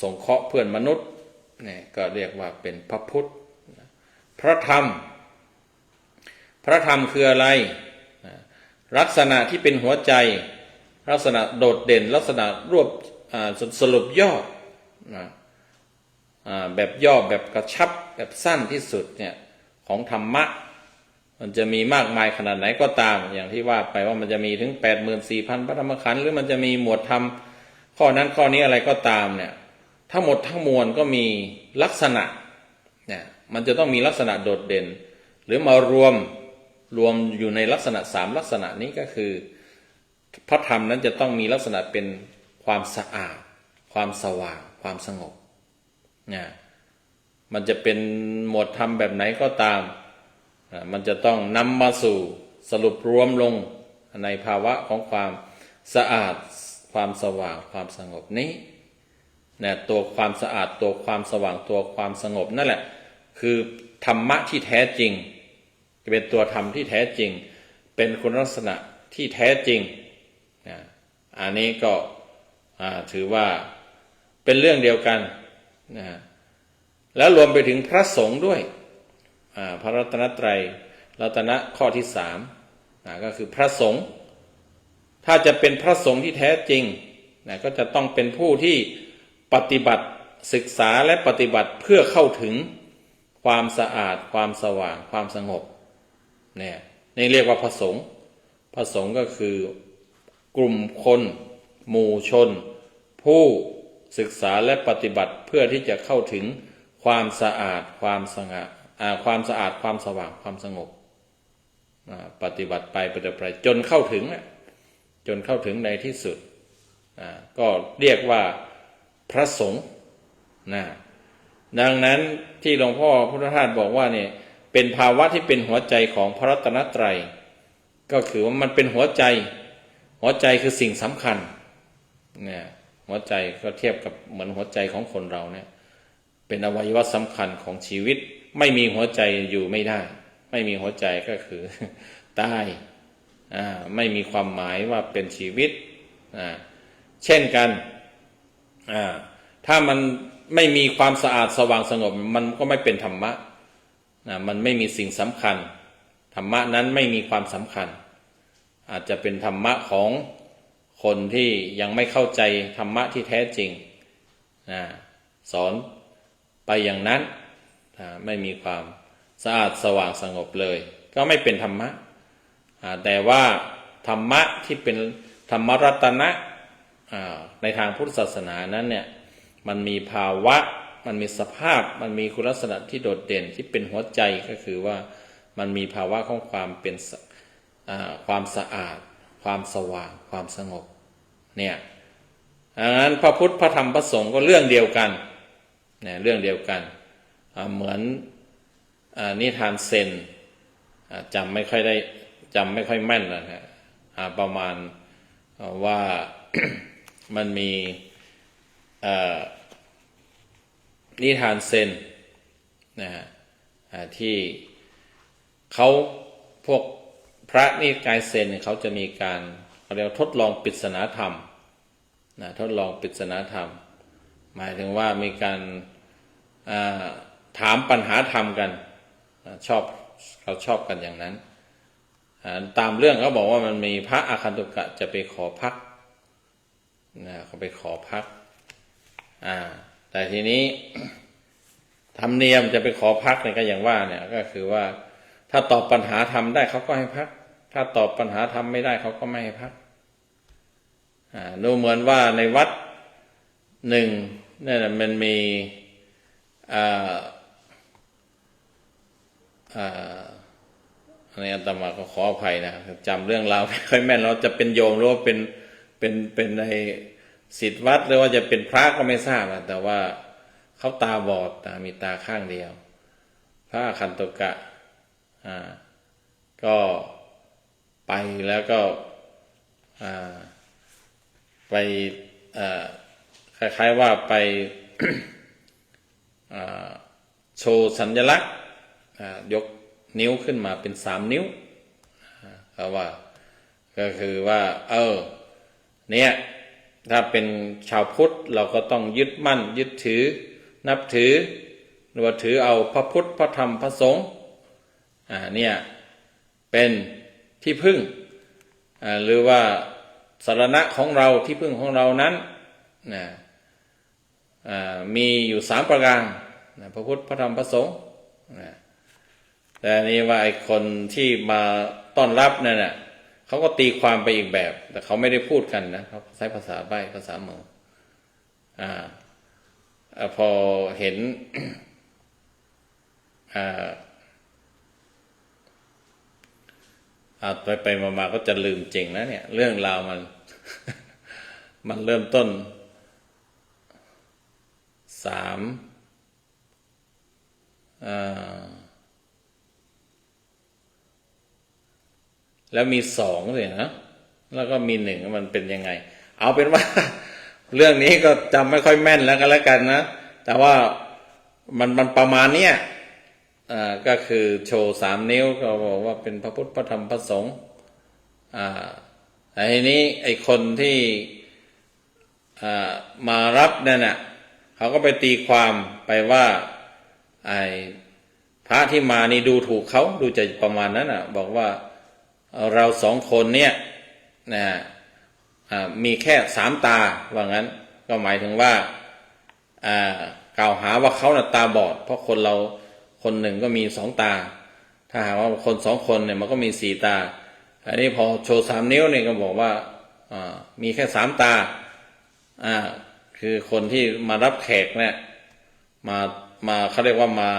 สงเคราะห์เพื่อนมนุษย์เนี่ยก็เรียกว่าเป็นพระพุทธพระธรรมคืออะไรลักษณะที่เป็นหัวใจลักษณะโดดเด่นลักษณะรวบสรุปย่อแบบย่อแบบกระชับแบบสั้นที่สุดเนี่ยของธรรมะมันจะมีมากมายขนาดไหนก็ตามอย่างที่ว่าไปว่ามันจะมีถึง 84,000 พระธรรมขันธ์หรือมันจะมีหมวดธรรมข้อนั้นข้อนี้อะไรก็ตามเนี่ยทั้งหมดทั้งมวลก็มีลักษณะเนี่ยมันจะต้องมีลักษณะโดดเด่นหรือมารวมอยู่ในลักษณะ3ลักษณะนี้ก็คือพระธรรมนั้นจะต้องมีลักษณะเป็นความสะอาดความสว่างความสงบเนี่ยมันจะเป็นหมวดธรรมแบบไหนก็ตามมันจะต้องนำมาสู่สรุปรวมลงในภาวะของความสะอาดความสว่างความสงบนี้เนี่ยตัวความสะอาดตัวความสว่างตัวความสงบนั่นแหละคือธรรมะที่แท้จริงเป็นตัวธรรมที่แท้จริงเป็นคุณลักษณะที่แท้จริงอันนี้ก็ถือว่าเป็นเรื่องเดียวกันแล้วรวมไปถึงพระสงฆ์ด้วยพระรัตนตรัยรัตนะข้อที่3ก็คือพระสงฆ์ ถ้าจะเป็นพระสงฆ์ที่แท้จริงนะก็จะต้องเป็นผู้ที่ปฏิบัติศึกษาและปฏิบัติเพื่อเข้าถึงความสะอาดความสว่างความสงบเนี่ยนี่เรียกว่าพระสงฆ์พระสงฆ์ก็คือกลุ่มคนหมู่ชนผู้ศึกษาและปฏิบัติเพื่อที่จะเข้าถึงความสะอาดความสงบความสะอาดความสว่างความสงบปฏิบัติไปปฏิบัติไปจนเข้าถึงในที่สุดก็เรียกว่าพระสงฆ์นะดังนั้นที่หลวงพ่อพุทธทาสบอกว่าเนี่ยเป็นภาวะที่เป็นหัวใจของพระรัตนตรัยก็คือว่ามันเป็นหัวใจคือสิ่งสำคัญเนี่ยหัวใจก็เทียบกับเหมือนหัวใจของคนเราเนี่ยเป็นอวัยวะสำคัญของชีวิตไม่มีหัวใจอยู่ไม่ได้ไม่มีหัวใจก็คือตายไม่มีความหมายว่าเป็นชีวิตเช่นกันถ้ามันไม่มีความสะอาดสว่างสงบมันก็ไม่เป็นธรรมะมันไม่มีสิ่งสำคัญธรรมะนั้นไม่มีความสำคัญอาจจะเป็นธรรมะของคนที่ยังไม่เข้าใจธรรมะที่แท้จริงสอนไปอย่างนั้นไม่มีความสะอาดสว่างสงบเลยก็ไม่เป็นธรรมะแต่ว่าธรรมะที่เป็นธรรมรัตนะในทางพุทธศาสนานั้นเนี่ยมันมีภาวะมันมีสภาพมันมีคุณลักษณะที่โดดเด่นที่เป็นหัวใจก็คือว่ามันมีภาวะของความเป็นความสะอาดความสว่างความสงบเนี่ยดังนั้นพระพุทธพระธรรมพระสงฆ์ก็เรื่องเดียวกันเนี่ยเรื่องเดียวกันเหมือนนิทานเซนจำไม่ค่อยแม่นนะฮะประมาณว่า มันมีนิทานเซนนะฮะที่เขาพวกพระนิกายเซนเขาจะมีการเรียกทดลองปริศนาธรรมทดลองปริศนาธรรมหมายถึงว่ามีการถามปัญหาธรรมกันเขาชอบกันอย่างนั้นตามเรื่องเขาบอกว่ามันมีพระอาคันตุกะจะไปขอพักเขาไปขอพักแต่ทีนี้ธรรมเนียมจะไปขอพักเนี่ยก็อย่างว่าเนี่ยก็คือว่าถ้าตอบปัญหาธรรมได้เขาก็ให้พักถ้าตอบปัญหาธรรมไม่ได้เขาก็ไม่ให้พักดูเหมือนว่าในวัดหนึ่งเนี่ยมันมีอันนี้อาตมาก็ขออภัยนะจำเรื่องราวไม่ค่อยแม่นเราจะเป็นโยมหรือว่าเป็นในศิษย์วัดหรือว่าจะเป็นพระก็ไม่ทราบแต่ว่าเขาตาบอดมีตาข้างเดียวพระอาคันตุกะก็ไปแล้วก็ไปคล้ายๆว่าไปโชว์สัญลักษณ์ยกนิ้วขึ้นมาเป็น3 นิ้วเขาว่าก็คือว่าเนี่ยถ้าเป็นชาวพุทธเราก็ต้องยึดมั่นยึดถือนับถือหรือว่าถือเอาพระพุทธพระธรรมพระสงฆ์เนี่ยเป็นที่พึ่งหรือว่าสรณะของเราที่พึ่งของเรานั้นมีอยู่3 ประการพระพุทธพระธรรมพระสงฆ์แต่นี่ว่าไอ้คนที่มาต้อนรับนั่นน่ะเขาก็ตีความไปอีกแบบแต่เขาไม่ได้พูดกันนะเขาใช้ภาษาใบ้ภาษามือพอเห็นไปมาก็จะลืมจริงนะเนี่ยเรื่องราวมันเริ่มต้นแล้วมี2เลยนะแล้วก็มี1มันเป็นยังไงเอาเป็นว่า เรื่องนี้ก็จำไม่ค่อยแม่นแล้วกันนะแต่ว่ามันประมาณเนี้ยก็คือโชว์3 นิ้วก็บอกว่าเป็นพระพุทธพระธรรมพระสงฆ์แต่ทีนี้ไอ้คนที่มารับนั่นน่ะเขาก็ไปตีความไปว่าไอ้พระที่มานี่ดูถูกเขาดูจะประมาณนั้นน่ะบอกว่าเรา2 คนเนี่ยนะ มีแค่3 ตาว่างั้นก็หมายถึงว่ากล่าวหาว่าเขาตาบอดเพราะคนเราคนหนึ่งก็มี2 ตาถ้าหากว่าคน2 คนเนี่ยมันก็มี4 ตาอันนี้พอโชว์3 นิ้วเนี่ยก็บอกว่ามีแค่3 ตาคือคนที่มารับแขกเนี่ยมาเขาเรียกว่ามา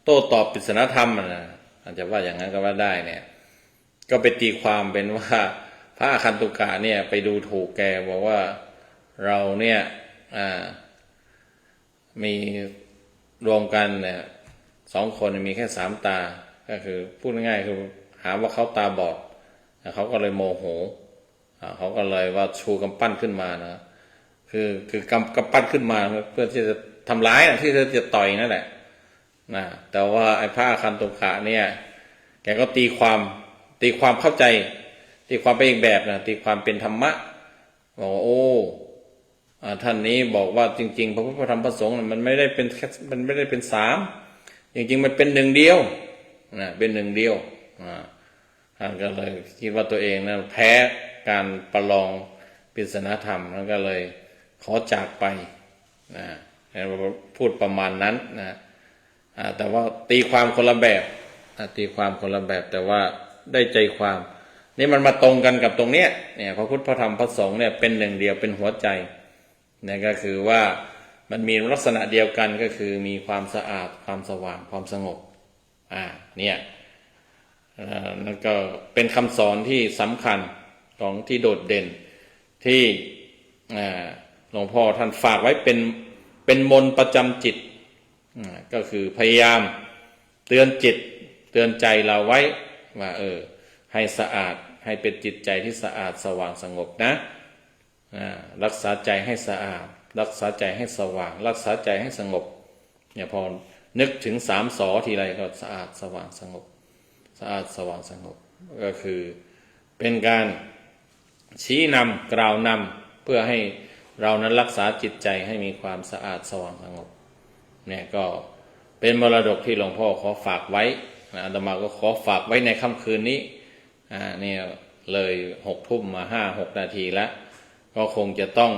โต้ตอบปริศนธรรมนะอาจจะว่าอย่างนั้นก็ว่าได้เนี่ยก็ไปตีความเป็นว่าพระอาคันตุกะเนี่ยไปดูถูกแกบอกว่าเราเนี่ยมีรวมกันเนี่ย2 คนมีแค่3 ตาก็คือพูดง่ายๆคือหาว่าเขาตาบอดเขาก็เลยโมโหเขาก็เลยว่าชูกำปั้นขึ้นมานะคือกำปั้นขึ้นมาเพื่อที่จะทำร้ายที่จะต่อยนั่นแหละนะแต่ว่าไอ้พระอาคันตุกะเนี่ยแกก็ตีความเข้าใจตีความไปอีกแบบนะตีความเป็นธรรมะบอกว่าโอ้ท่านนี้บอกว่าจริงๆพระพุทธธรรมพระสงฆ์มันไม่ได้เป็น3จริงๆมันเป็น1 เดียวนะเป็น1 เดียวท่านก็เลยคิดว่าตัวเองนะแพ้การประลองปริศนธรรมแล้วก็เลยขอจากไปนะพูดประมาณนั้นนะแต่ว่าตีความคนละแบบแต่ว่าได้ใจความนี่มันมาตรงกันกับตรงเนี้ยเนี่ยพระพุทธพระธรรมพระสงฆ์เนี่ยเป็น1 เดียวเป็นหัวใจนี่ก็คือว่ามันมีลักษณะเดียวกันก็คือมีความสะอาดความสว่างความสงบเนี่ยนั่นก็เป็นคำสอนที่สำคัญของที่โดดเด่นที่หลวงพ่อท่านฝากไว้เป็นมนต์ประจำจิตก็คือพยายามเตือนจิตเตือนใจเราไว้ว่าให้สะอาดให้เป็นจิตใจที่สะอาดสว่างสงบนะรักษาใจให้สะอาดรักษาใจให้สว่างรักษาใจให้สงบเนี่ยพอนึกถึง3 สอทีไรก็สะอาดสว่างสงบสะอาดสว่างสงบก็คือเป็นการชี้นำกล่าวนำเพื่อให้เรานั้นรักษาจิตใจให้มีความสะอาดสว่างสงบเนี่ยก็เป็นมรดกที่หลวงพ่อขอฝากไว้อาตมาก็ขอฝากไว้ในค่ำคืนนี้เนี่ยเลย6 ทุ่มมา5-6 นาทีแล้วก็คงจะต้อง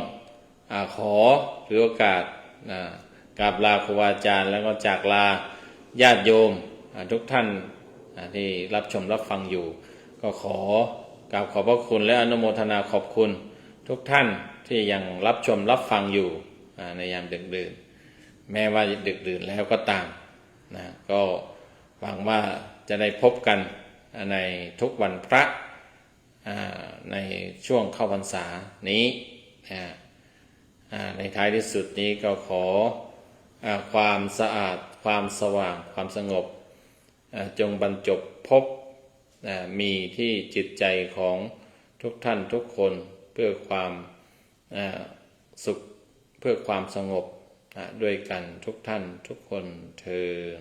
ขอถือโอกาสกราบลาครูบาอาจารย์แล้วก็จากลาญาติโยมทุกท่านที่รับชมรับฟังอยู่ก็ขอกราบขอบพระคุณและอนุโมทนาขอบคุณทุกท่านที่ยังรับชมรับฟังอยู่ในยามดึกดื่นแม้ว่าดึกดื่นแล้วก็ตามนะก็หวังว่าจะได้พบกันในทุกวันพระในช่วงเข้าพรรษานี้ในท้ายที่สุดนี้ก็ขอความสะอาดความสว่างความสงบจงบรรจบพบมีที่จิตใจของทุกท่านทุกคนเพื่อความสุขเพื่อความสงบด้วยกันทุกท่านทุกคนเทอญ